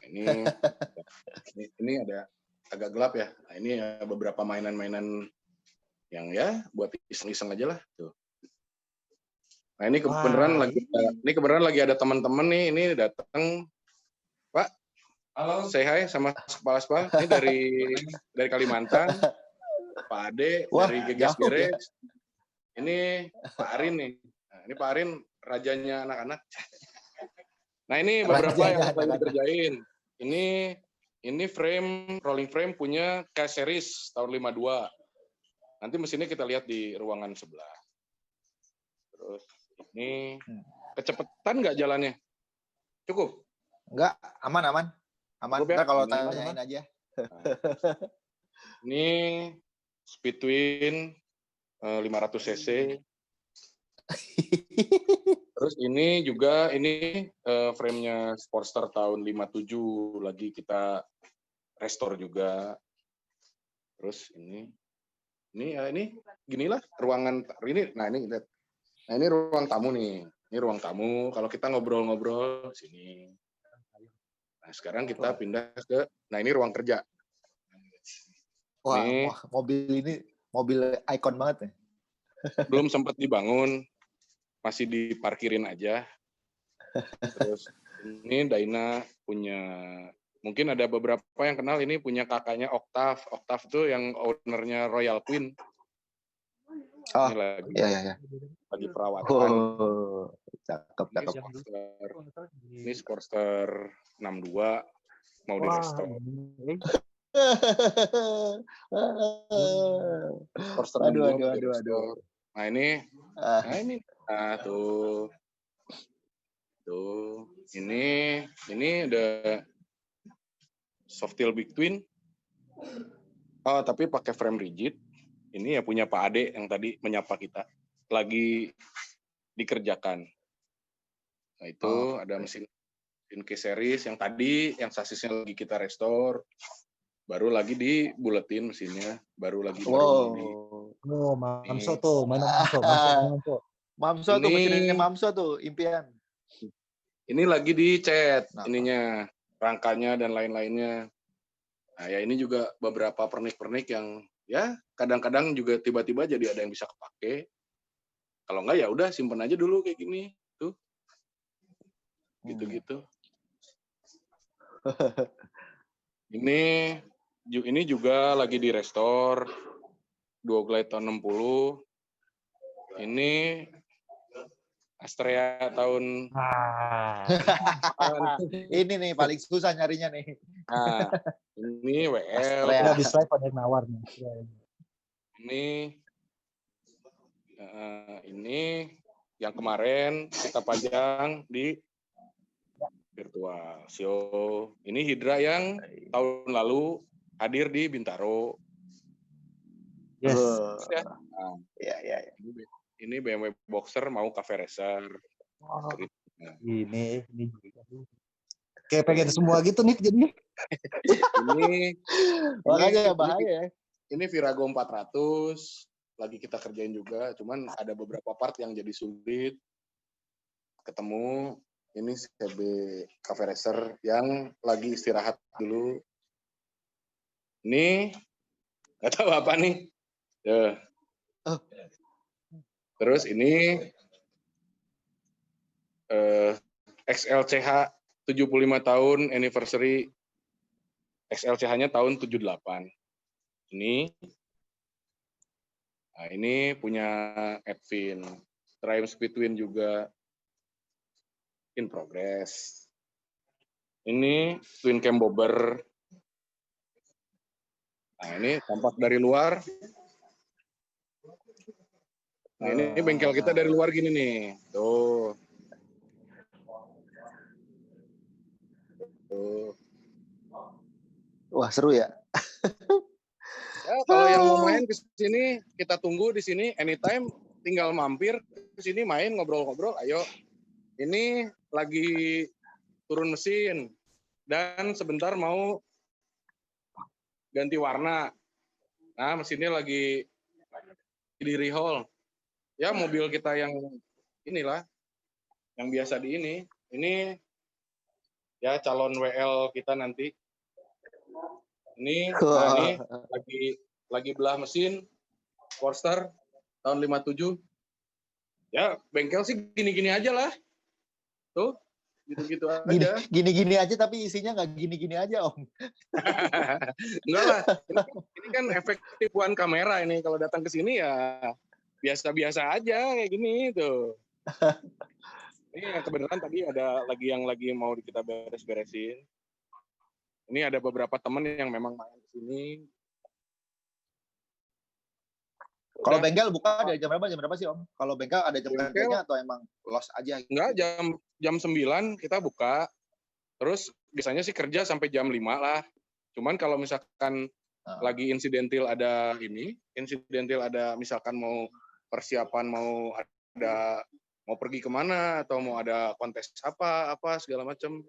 Ini ada agak gelap ya. Nah, ini ya beberapa mainan-mainan yang ya buat iseng-iseng aja lah tuh. Nah ini kebenaran lagi ada teman-teman nih ini datang. Pak, halo, say hi sama kepala sekolah. Ini dari Kalimantan. Pak Ade dari Gegas Garage. Ini Pak Arin nih. Nah, ini Pak Arin rajanya anak-anak. Nah ini beberapa yang lagi dikerjain. Ini rolling frame punya K-Series tahun 52. Nanti mesinnya kita lihat di ruangan sebelah. Terus ini kecepatan nggak jalannya? Cukup? Nggak, aman. Ntar kalau tanyain aja. Ini Speed Twin 500 cc. Terus ini juga frame-nya Sportster tahun 57 lagi kita restore juga. Terus ini ginilah ruangan ini. Nah ini ruang tamu nih. Ini ruang tamu. Kalau kita ngobrol-ngobrol sini. Nah sekarang kita pindah ke. Nah ini ruang kerja. Wah, mobil ikon banget nih. Belum sempat dibangun, masih diparkirin aja. Terus ini Daina punya, mungkin ada beberapa yang kenal ini punya kakaknya Octave. Octave tuh yang ownernya Royal Queen. Oh, ini lagi perawatan. Oh, cakep. Ini Sportster 62 mau direstore. Aduh. Nah ini tuh ini ada Softail Big Twin. Oh tapi pakai frame rigid. Ini ya punya Pak Ade yang tadi menyapa kita. Lagi dikerjakan. Nah itu ada mesin K-Series yang tadi yang sasisnya lagi kita restore. Baru lagi dibuletin mesinnya, baru lagi Mamso tuh, mana Mamso? Mamso tuh mesinnya Mamso tuh, impian. Ini lagi dicat rangkanya dan lain-lainnya. Nah ya ini juga beberapa pernik-pernik yang ya kadang-kadang juga tiba-tiba jadi ada yang bisa kepake. Kalau enggak ya udah simpen aja dulu kayak gini tuh. Gitu-gitu. Ini juga lagi di restore Duoglide tahun 60. Ini Astrea tahun Ini nih paling susah nyarinya nih. Nah, ini WL. Astrea. Habis live ada yang nawar nih. Ini yang kemarin kita pajang di virtual show. Ini Hydra yang tahun lalu hadir di Bintaro. Yes. Nah, Ya. ini BMW Boxer mau cafe racer. Ini kayak pengen semua gitu nih jadi. Makanya bahaya ya. Ini Virago 400 lagi kita kerjain juga, cuman ada beberapa part yang jadi sulit ketemu. Ini CB Cafe Racer yang lagi istirahat dulu. Ini nggak tahu apa nih. Ya. Terus ini XLCH 75 tahun anniversary. XLCH-nya tahun 78. Ini punya Edwin. Triumph Speedwin juga in progress. Ini Twin Cam Bobber. Nah, ini tampak dari luar. Nah, ini bengkel kita dari luar gini nih. Tuh. Wah, seru ya. Ya, kalau yang mau main ke sini, kita tunggu di sini anytime, tinggal mampir ke sini main ngobrol-ngobrol. Ayo. Ini lagi turun mesin dan sebentar mau ganti warna. Nah, mesinnya lagi di rehaul. Ya, mobil kita yang inilah, yang biasa di ini. Ini ya calon WL kita nanti. Ini, nah ini lagi belah mesin Forster tahun 57. Ya, bengkel sih gini-gini aja lah. Tuh, gitu-gitu aja. Gini-gini aja tapi isinya nggak gini-gini aja, Om. Enggak lah. Ini kan efek tipuan kamera ini. Kalau datang ke sini ya biasa-biasa aja kayak gini tuh. Ini yang kebenaran tadi ada yang lagi mau kita beres-beresin. Ini ada beberapa teman yang memang main ke sini. Kalau bengkel buka dari jam berapa sih, Om? Kalau bengkel ada jam kerjanya atau emang los aja? Enggak, jam 9 kita buka. Terus biasanya sih kerja sampai jam 5 lah. Cuman kalau misalkan lagi insidentil ada misalkan mau persiapan mau pergi kemana atau mau ada kontes apa segala macam.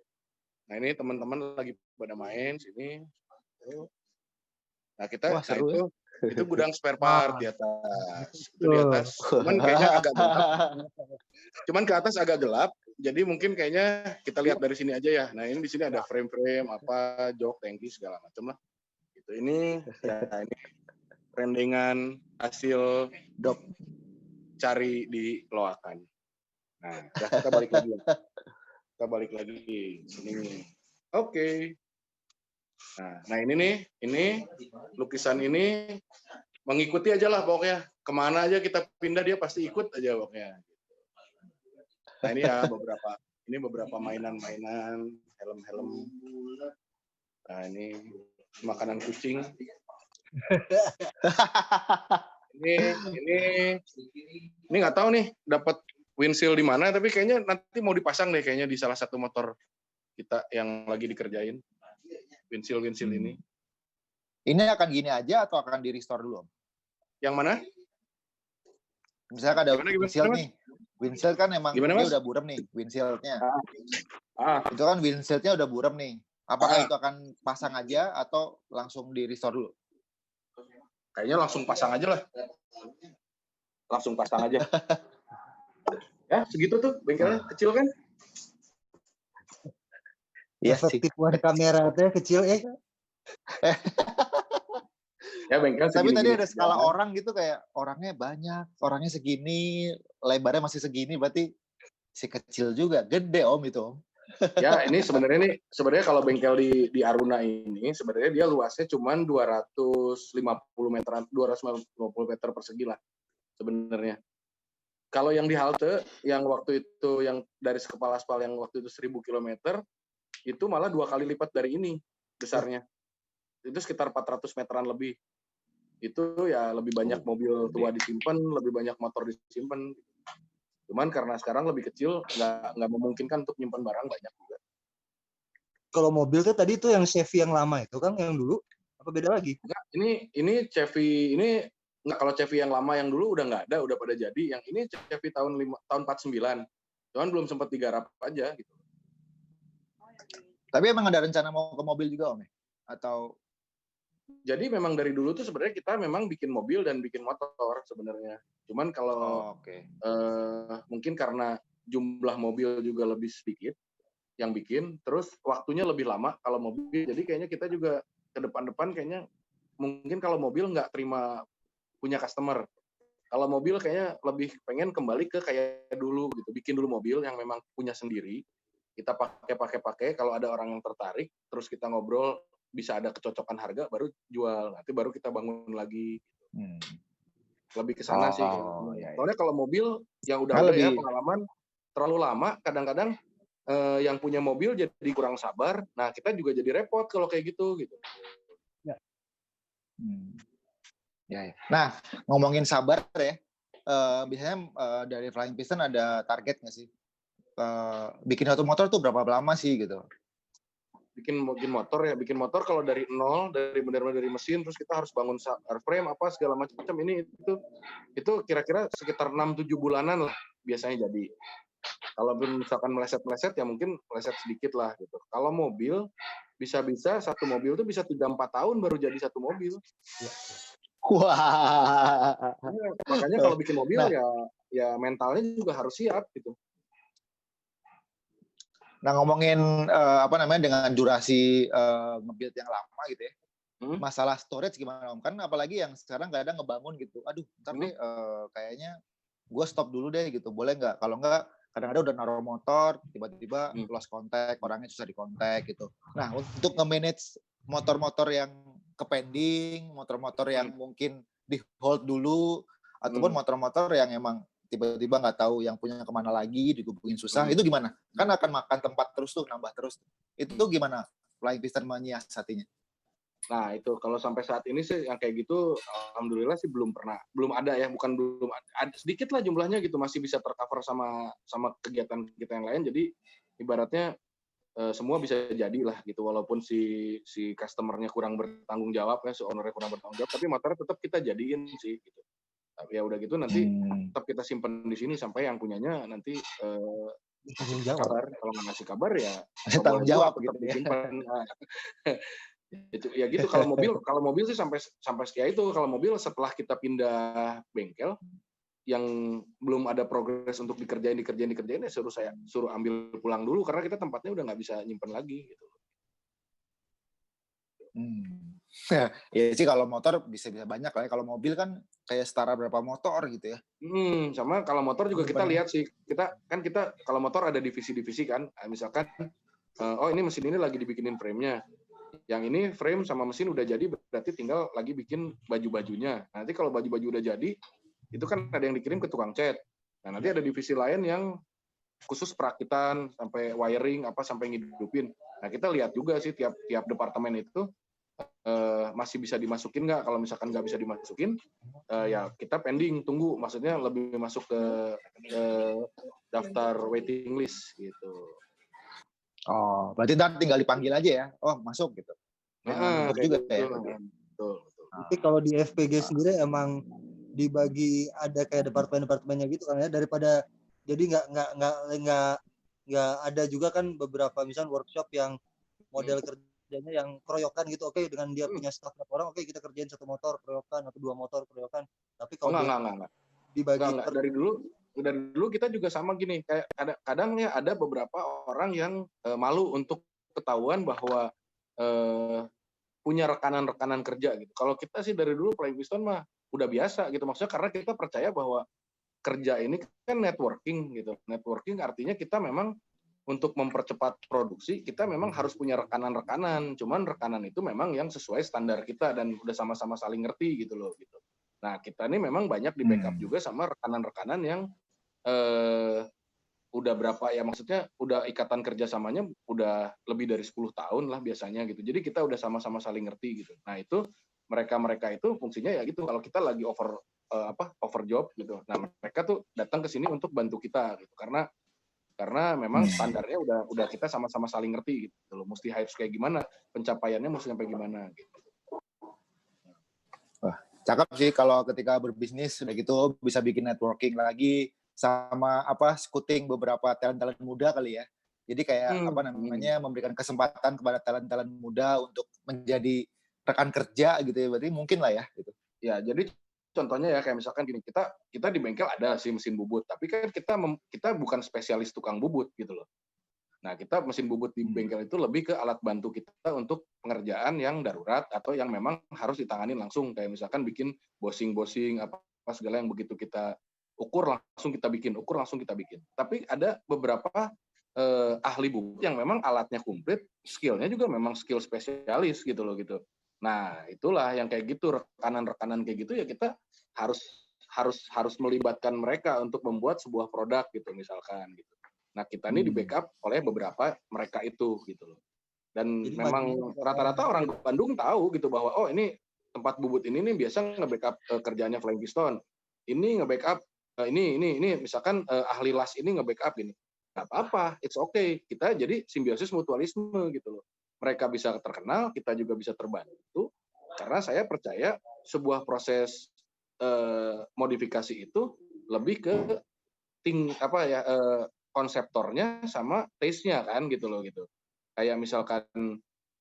Nah, ini teman-teman lagi pada main sini. Nah, kita seru, itu gudang spare part di atas. Itu di atas. Cuman kayaknya agak gelap. Cuman ke atas agak gelap. Jadi mungkin kayaknya kita lihat dari sini aja ya. Nah, ini di sini ada frame-frame apa, jok, tangki segala macam lah. Gitu. Ini rendengan hasil dok cari di Loakan. Nah, kita balik lagi. Kita balik lagi sini. Oke. Nah ini lukisan ini mengikuti aja lah pokoknya. Kemana aja kita pindah dia pasti ikut aja pokoknya. Nah ini ya beberapa mainan-mainan, helm-helm. Nah ini makanan kucing. ini nggak tahu nih dapat windshield di mana, tapi kayaknya nanti mau dipasang deh kayaknya di salah satu motor kita yang lagi dikerjain. Windshield ini. Ini akan gini aja atau akan di restore dulu, Om? Yang mana? Misalnya ada windshield nih. Windshield kan emang dia udah burem nih, windshieldnya. Itu kan windshieldnya udah burem nih. Apakah itu akan pasang aja atau langsung di restore dulu? Kayaknya langsung pasang aja lah. Langsung pasang aja. Ya, segitu tuh bengkelnya kecil kan? Iya, efektif buat kamera teh kecil Ya bengkel Tapi tadi segini-gini ada aja. skala orang gitu kayak orangnya banyak, orangnya segini, lebarnya masih segini, berarti si kecil juga, gede Om itu Om. Ya ini sebenarnya kalau bengkel di Aruna ini sebenarnya dia luasnya cuma 250 meteran, 250 meter persegi lah sebenarnya. Kalau yang di halte yang waktu itu yang dari sekepala aspal yang waktu itu 1000 km itu malah 2 kali lipat dari ini besarnya. Itu sekitar 400 meteran lebih. Itu ya lebih banyak mobil tua disimpan, lebih banyak motor disimpan. Cuman karena sekarang lebih kecil, nggak memungkinkan untuk nyimpan barang banyak juga. Kalau mobil tuh tadi tuh yang Chevy yang lama itu kan yang dulu apa beda lagi? Enggak, ini Chevy ini nggak, kalau Chevy yang lama yang dulu udah nggak ada, udah pada jadi. Yang ini Chevy tahun 49. Cuman belum sempat digarap aja gitu. Tapi emang ada rencana mau ke mobil juga Om ya? Atau jadi memang dari dulu tuh sebenarnya kita memang bikin mobil dan bikin motor sebenarnya. Cuman kalau mungkin karena jumlah mobil juga lebih sedikit yang bikin, terus waktunya lebih lama kalau mobil. Jadi kayaknya kita juga ke depan-depan kayaknya mungkin kalau mobil nggak terima punya customer. Kalau mobil kayaknya lebih pengen kembali ke kayak dulu gitu, bikin dulu mobil yang memang punya sendiri. Kita pakai. Kalau ada orang yang tertarik, terus kita ngobrol, bisa ada kecocokan harga, baru jual. Nanti baru kita bangun lagi. Lebih ke sana sih. iya. Soalnya kalau mobil yang udah ada ya pengalaman terlalu lama, kadang-kadang yang punya mobil jadi kurang sabar. Nah kita juga jadi repot kalau kayak gitu. Ya. Ya. Nah ngomongin sabar ya, biasanya dari Flying Piston ada target nggak sih? Bikin satu motor tuh berapa lama sih gitu? Bikin motor kalau dari nol, dari benar-benar dari mesin, terus kita harus bangun airframe apa segala macam ini itu kira-kira sekitar 6-7 bulanan lah biasanya jadi. Kalau misalkan meleset ya mungkin meleset sedikit lah gitu. Kalau mobil bisa-bisa satu mobil tuh bisa 3-4 tahun baru jadi satu mobil. Wah. Makanya kalau bikin mobil ya mentalnya juga harus siap gitu. Nah ngomongin dengan durasi nge-build yang lama gitu ya. Masalah storage gimana Om? Kan apalagi yang sekarang kadang ngebangun gitu. Aduh, ntar deh kayaknya gue stop dulu deh gitu. Boleh nggak? Kalau nggak kadang-kadang udah naruh motor, tiba-tiba lost contact, orangnya susah dikontak gitu. Nah, untuk nge-manage motor-motor yang ke-pending, motor-motor yang mungkin di-hold dulu, ataupun motor-motor yang emang tiba-tiba nggak tahu yang punya kemana lagi, dihubungin susah, itu gimana? Kan akan makan tempat terus tuh, nambah terus. Itu gimana Flying Piston menyiasatinya? Nah itu kalau sampai saat ini sih yang kayak gitu alhamdulillah sih belum ada ya, bukan belum ada, sedikit lah jumlahnya gitu, masih bisa tercover sama kegiatan kita yang lain. Jadi ibaratnya semua bisa jadi lah gitu, walaupun si customer-nya kurang bertanggung jawab ya, si owner-nya kurang bertanggung jawab, tapi motornya tetap kita jadiin sih gitu. Tapi ya udah gitu nanti tetap kita simpen di sini sampai yang punyanya nanti kabar. Kalau nggak ngasih kabar ya tanggung jawab tetap gitu disimpan. Itu ya gitu. Kalau mobil sih sampai sekian itu. Kalau mobil setelah kita pindah bengkel yang belum ada progres untuk dikerjain ya suruh ambil pulang dulu karena kita tempatnya udah nggak bisa nyimpen lagi gitu. Ya sih kalau motor bisa banyak lah ya. Kalau mobil kan kayak setara berapa motor gitu ya. Sama kalau motor juga kita lihat sih. Kita kalau motor ada divisi-divisi kan. Misalkan ini mesin ini lagi dibikinin frame-nya. Yang ini frame sama mesin udah jadi, berarti tinggal lagi bikin baju-bajunya. Nanti kalau baju-baju udah jadi, itu kan ada yang dikirim ke tukang cat. Nah, nanti ada divisi lain yang khusus perakitan, sampai wiring, sampai ngidupin. Nah, kita lihat juga sih tiap departemen itu masih bisa dimasukin nggak. Kalau misalkan nggak bisa dimasukin, ya kita pending, tunggu. Maksudnya lebih masuk ke daftar waiting list gitu. Oh, berarti ntar tinggal dipanggil aja ya. Oh, masuk gitu. Juga ya. Betul. Tapi kalau di FPG sendiri emang dibagi ada kayak departemen-departemennya gitu kan ya, daripada jadi nggak ada juga kan beberapa misal workshop yang model kerjanya yang keroyokan gitu. Oke, dengan dia punya staff berapa orang, oke kita kerjain satu motor keroyokan atau 2 motor keroyokan. Tapi kalau enggak. Dibagi dari dulu kita juga sama gini, kayak kadang ya ada beberapa orang yang malu untuk ketahuan bahwa punya rekanan-rekanan kerja gitu. Kalau kita sih dari dulu Flying Piston mah udah biasa gitu. Maksudnya karena kita percaya bahwa kerja ini kan networking gitu. Networking artinya kita memang untuk mempercepat produksi, kita memang harus punya rekanan-rekanan. Cuman rekanan itu memang yang sesuai standar kita dan udah sama-sama saling ngerti gitu loh gitu. Nah, kita ini memang banyak di backup juga sama rekanan-rekanan yang udah berapa ya, maksudnya udah ikatan kerjasamanya udah lebih dari 10 tahun lah biasanya gitu. Jadi kita udah sama-sama saling ngerti gitu. Nah, itu mereka itu fungsinya ya gitu, kalau kita lagi over job gitu. Nah, mereka tuh datang ke sini untuk bantu kita gitu. Karena memang standarnya udah kita sama-sama saling ngerti gitu loh. Mesti harus kayak gimana, pencapaiannya mesti sampai gimana gitu. Wah, cakep sih kalau ketika berbisnis udah gitu bisa bikin networking lagi sama scouting beberapa talent muda kali ya. Jadi kayak memberikan kesempatan kepada talent muda untuk menjadi rekan kerja gitu ya. Berarti mungkin lah ya gitu. Ya, jadi contohnya ya kayak misalkan gini, kita di bengkel ada sih mesin bubut, tapi kan kita bukan spesialis tukang bubut gitu loh. Nah, kita mesin bubut di bengkel itu lebih ke alat bantu kita untuk pengerjaan yang darurat atau yang memang harus ditangani langsung. Kayak misalkan bikin bossing apa segala yang begitu kita ukur langsung kita bikin. Tapi ada beberapa ahli bubut yang memang alatnya komplit, skill-nya juga memang skill spesialis gitu loh gitu. Nah, itulah yang kayak gitu, rekanan-rekanan kayak gitu ya kita harus melibatkan mereka untuk membuat sebuah produk gitu misalkan gitu. Nah, kita ini di backup oleh beberapa mereka itu gitu loh. Dan jadi memang rata-rata orang Bandung tahu gitu bahwa oh ini tempat bubut ini nih biasa nge-backup kerjaannya Flying Piston. Ini nge-backup ini misalkan ahli las ini nge-backup ini. Nggak apa-apa, it's okay. Kita jadi simbiosis mutualisme gitu loh. Mereka bisa terkenal, kita juga bisa terbantu. Karena saya percaya sebuah proses modifikasi itu lebih ke konseptornya sama taste-nya kan gitu loh gitu. Kayak misalkan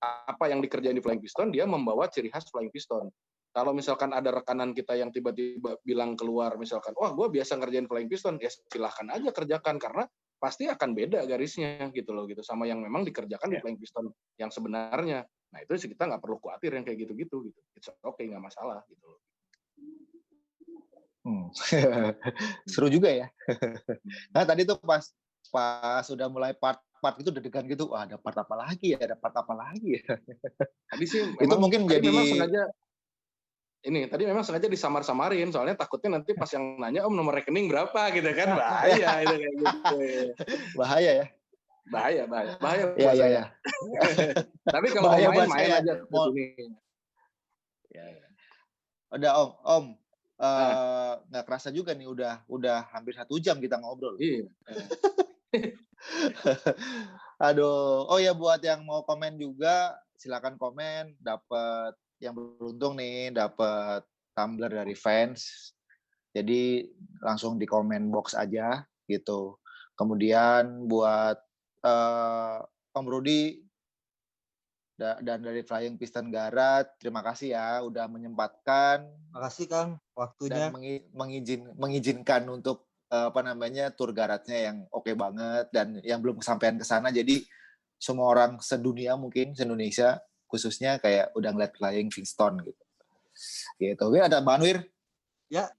apa yang dikerjain di Flying Piston, dia membawa ciri khas Flying Piston. Kalau misalkan ada rekanan kita yang tiba-tiba bilang keluar misalkan, wah gue biasa ngerjain Flying Piston, ya silahkan aja kerjakan karena pasti akan beda garisnya gitu loh gitu sama yang memang dikerjakan di Flying Piston yang sebenarnya. Nah itu sih kita nggak perlu khawatir yang kayak gitu-gitu gitu. It's okay, nggak masalah gitu loh. Seru juga ya. Nah tadi tuh pas sudah mulai part itu deg-degan gitu, wah ada part apa lagi ya, Tadi sih memang, itu mungkin jadi tadi memang sengaja disamar-samarin soalnya takutnya nanti pas yang nanya om nomor rekening berapa gitu kan, bahaya itu kayak gitu. Bahaya ya. Bahaya ya. Tapi kalau mau main aja ke sini. Ya. Udah om nggak kerasa juga nih udah hampir 1 jam kita ngobrol. Iya. Aduh, oh ya buat yang mau komen juga silakan komen, dapat yang beruntung nih dapat tumbler dari fans. Jadi langsung di komen box aja gitu. Kemudian buat Om Rudi dan dari Flying Piston Garut, terima kasih ya udah menyempatkan. Makasih Kang waktunya. Dan mengizinkan untuk tour Garutnya yang oke banget dan yang belum kesampaian ke sana. Jadi semua orang sedunia mungkin se-Indonesia khususnya kayak udah ngeliat Flying Piston gitu. Gitu. Wir, ada tambahan Wir? Ya.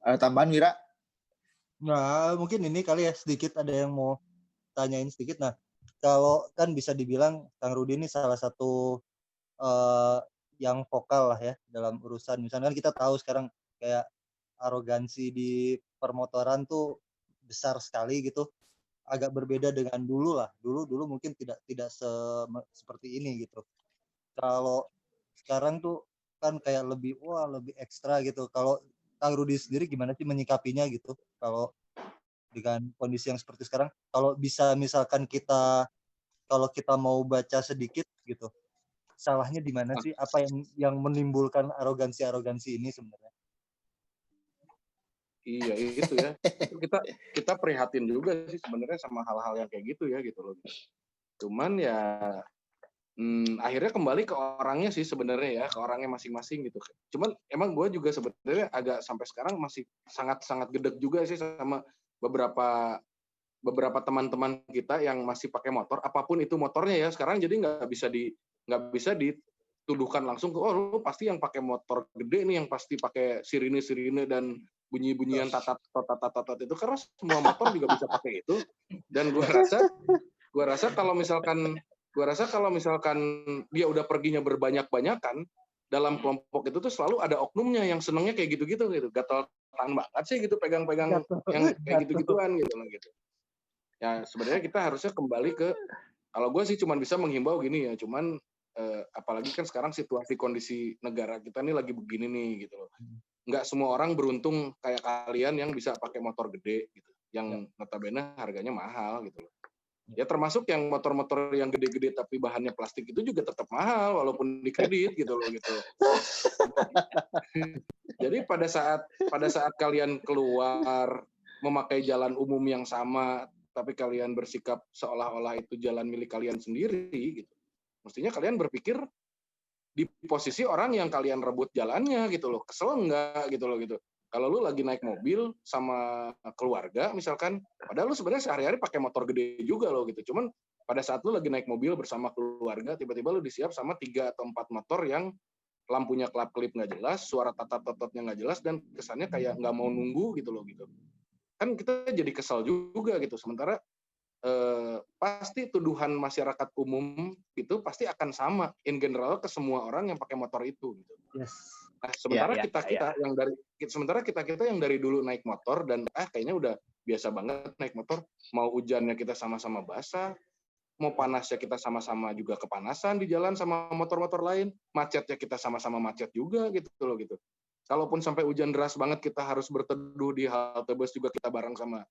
Ada tambahan Wira? Nah, mungkin ini kali ya sedikit ada yang mau tanyain sedikit. Nah, kalau kan bisa dibilang Kang Rudi ini salah satu yang vokal lah ya dalam urusan. Misalnya kita tahu sekarang kayak arogansi di permotoran tuh besar sekali gitu. Agak berbeda dengan dulu lah. Dulu mungkin tidak seperti ini gitu. Kalau sekarang tuh kan kayak lebih ekstra gitu. Kalau Kang Rudi sendiri gimana sih menyikapinya gitu? Kalau dengan kondisi yang seperti sekarang, kalau bisa misalkan kalau kita mau baca sedikit gitu, salahnya di mana sih? Apa yang menimbulkan arogansi ini sebenarnya? Iya itu ya. Kita prihatin juga sih sebenarnya sama hal-hal yang kayak gitu ya gitu loh. Cuman ya akhirnya kembali ke orangnya sih sebenarnya ya, ke orangnya masing-masing gitu. Cuman emang gue juga sebenarnya agak sampai sekarang masih sangat gedeg juga sih sama beberapa teman-teman kita yang masih pakai motor, apapun itu motornya ya sekarang, jadi nggak bisa tuduhkan langsung ke, oh lu pasti yang pakai motor gede nih, yang pasti pakai sirine dan bunyi-bunyian tatat itu, karena semua motor juga bisa pakai itu. Dan gua rasa kalau misalkan dia udah perginya berbanyak-banyakan, dalam kelompok itu tuh selalu ada oknumnya yang senengnya kayak gitu-gitu gitu. Gatal-gatal banget sih gitu pegang-pegang yang kayak gitu-gituan gitu loh gitu. Ya sebenarnya kita harusnya kembali ke, kalau gue sih cuma bisa menghimbau gini ya, cuman apalagi kan sekarang situasi kondisi negara kita nih lagi begini nih gitu loh. Nggak semua orang beruntung kayak kalian yang bisa pakai motor gede gitu, yang notabene harganya mahal gitu loh. Ya termasuk yang motor-motor yang gede-gede tapi bahannya plastik itu juga tetap mahal walaupun dikredit gitu loh gitu. Jadi pada saat kalian keluar memakai jalan umum yang sama tapi kalian bersikap seolah-olah itu jalan milik kalian sendiri gitu. Mestinya kalian berpikir di posisi orang yang kalian rebut jalannya gitu loh. Kesel enggak gitu loh gitu. Kalau lu lagi naik mobil sama keluarga misalkan, padahal lu sebenarnya sehari-hari pakai motor gede juga loh gitu. Cuman pada saat lu lagi naik mobil bersama keluarga, tiba-tiba lu disiap sama 3 atau 4 motor yang lampunya kelap-kelip nggak jelas, suara tatat-tatatnya nggak jelas, dan kesannya kayak nggak mau nunggu gitu loh gitu. Kan kita jadi kesal juga gitu. Sementara pasti tuduhan masyarakat umum itu pasti akan sama in general ke semua orang yang pakai motor itu gitu. Yes. Nah, sementara kita yang dari dulu naik motor dan kayaknya udah biasa banget naik motor, mau hujannya kita sama-sama basah, mau panasnya kita sama-sama juga kepanasan di jalan sama motor-motor lain, macetnya kita sama-sama macet juga gitu loh gitu. Kalaupun sampai hujan deras banget kita harus berteduh di halte bus juga kita bareng sama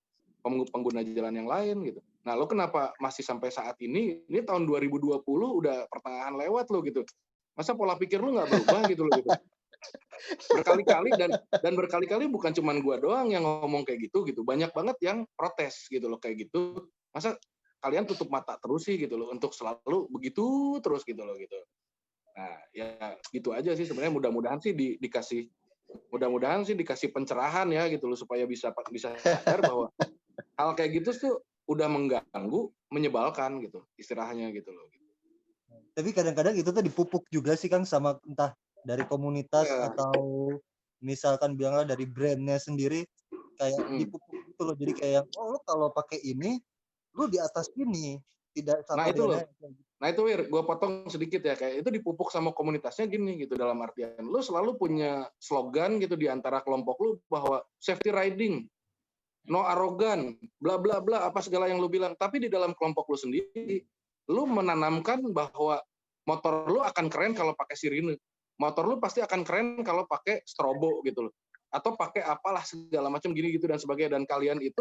pengguna jalan yang lain gitu. Nah, lo kenapa masih sampai saat ini tahun 2020 udah pertengahan lewat lo gitu. Masa pola pikir lo nggak berubah gitu loh gitu. Berkali-kali dan berkali-kali bukan cuma gua doang yang ngomong kayak gitu. Banyak banget yang protes gitu loh kayak gitu. Masa kalian tutup mata terus sih gitu loh untuk selalu begitu terus gitu loh gitu. Nah, ya gitu aja sih sebenarnya, mudah-mudahan sih dikasih pencerahan ya gitu loh supaya bisa sadar bahwa hal kayak gitu tuh udah mengganggu, menyebalkan gitu istilahnya gitu loh. Tapi kadang-kadang itu tuh dipupuk juga sih Kang sama entah dari komunitas atau misalkan bilanglah dari brandnya sendiri, kayak dipupuk gitu loh. Jadi kayak lo kalau pakai ini lu di atas ini, tidak sama dengan. Nah itu Wir, gue potong sedikit ya, kayak itu dipupuk sama komunitasnya gini gitu, dalam artian lu selalu punya slogan gitu di antara kelompok lu bahwa safety riding, no arogan, bla bla bla, apa segala yang lu bilang. Tapi di dalam kelompok lu sendiri, lu menanamkan bahwa motor lu akan keren kalau pakai sirine. Motor lu pasti akan keren kalau pakai strobo gitu loh. Atau pakai apalah segala macam gini gitu dan sebagainya. Dan kalian itu,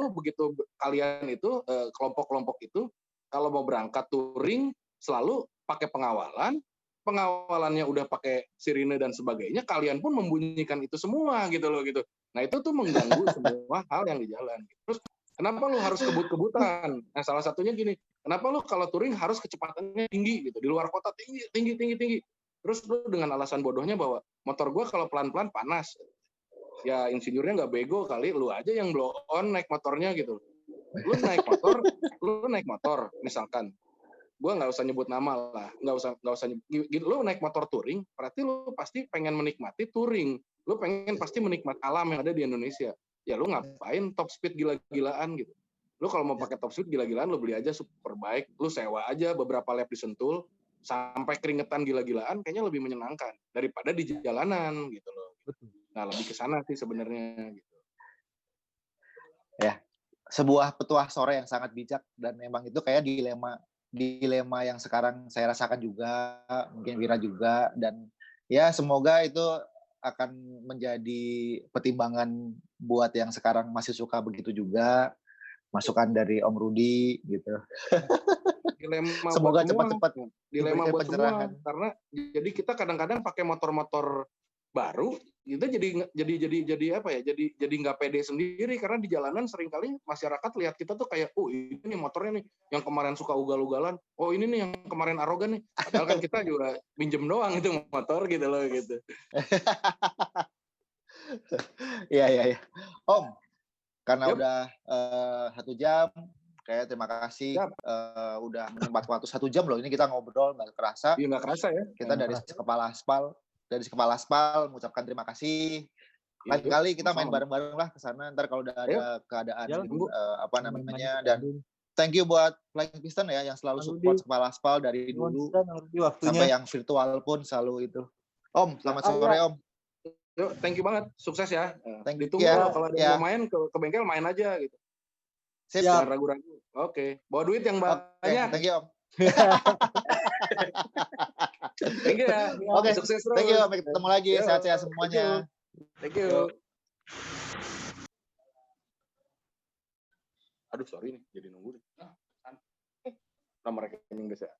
kelompok-kelompok itu, kalau mau berangkat touring, selalu pakai pengawalannya udah pakai sirine dan sebagainya, kalian pun membunyikan itu semua gitu loh gitu. Nah itu tuh mengganggu semua hal yang di jalan. Terus kenapa lu harus kebut-kebutan? Nah salah satunya gini, kenapa lu kalau touring harus kecepatannya tinggi gitu, di luar kota tinggi. Terus lu dengan alasan bodohnya bahwa motor gua kalau pelan-pelan panas. Ya insinyurnya nggak bego kali, lu aja yang blow on naik motornya gitu. Lu naik motor misalkan, gue nggak usah nyebut nama lah, nggak usah lu naik motor touring, berarti lu pasti pengen menikmati touring, lu pengen pasti menikmati alam yang ada di Indonesia. Ya lu ngapain top speed gila-gilaan gitu. Lu kalau mau pakai top speed gila-gilaan, lu beli aja Superbike, lu sewa aja beberapa lap di Sentul sampai keringetan gila-gilaan, kayaknya lebih menyenangkan daripada di jalanan gitu loh. Nah lebih ke sana sih sebenarnya gitu. Ya, sebuah petuah sore yang sangat bijak, dan memang itu kayak dilema yang sekarang saya rasakan juga, mungkin Wira juga, dan ya semoga itu akan menjadi pertimbangan buat yang sekarang masih suka begitu juga, masukan dari Om Rudi gitu. Dilema semoga cepat-cepat dilema buat pencerahan. Semua, karena jadi kita kadang-kadang pakai motor-motor baru itu jadi apa ya, jadi nggak pede sendiri, karena di jalanan seringkali masyarakat lihat kita tuh kayak, oh ini nih motornya nih yang kemarin suka ugal-ugalan, oh ini nih yang kemarin arogan nih, padahal kan kita juga minjem doang itu motor gitu loh gitu. Iya. Om, karena udah 1 jam, Kayak terima kasih Siap. udah menyempatkan waktu 1 jam loh. Ini kita ngobrol nggak kerasa. Iya nggak kerasa ya. Kita dari Kepala Aspal mengucapkan terima kasih. Lain Yuk, kali kita main sama-sama. bareng-bareng lah ke sana. Ntar kalau udah Ayo. ada keadaan Ya, tunggu. apa namanya, dan thank you buat Flying Piston ya yang selalu support Kepala Aspal dari dulu sampai yang virtual pun selalu itu. Om, selamat sore Om. Yuk, thank you banget. Sukses ya. Thank you. Ditunggu Ya, kalau ada ya. yang mau main ke bengkel main aja gitu. Sip. Jangan ragu-ragu. Oke. Bawa duit yang banyak. Thank you Om. Thank you ya. Oke, Sukses terus. thank you. Sampai ketemu lagi. Yo, Sehat-sehat semuanya. Thank you. Aduh, sorry nih. Jadi nunggu. Nomor rekening guys ya.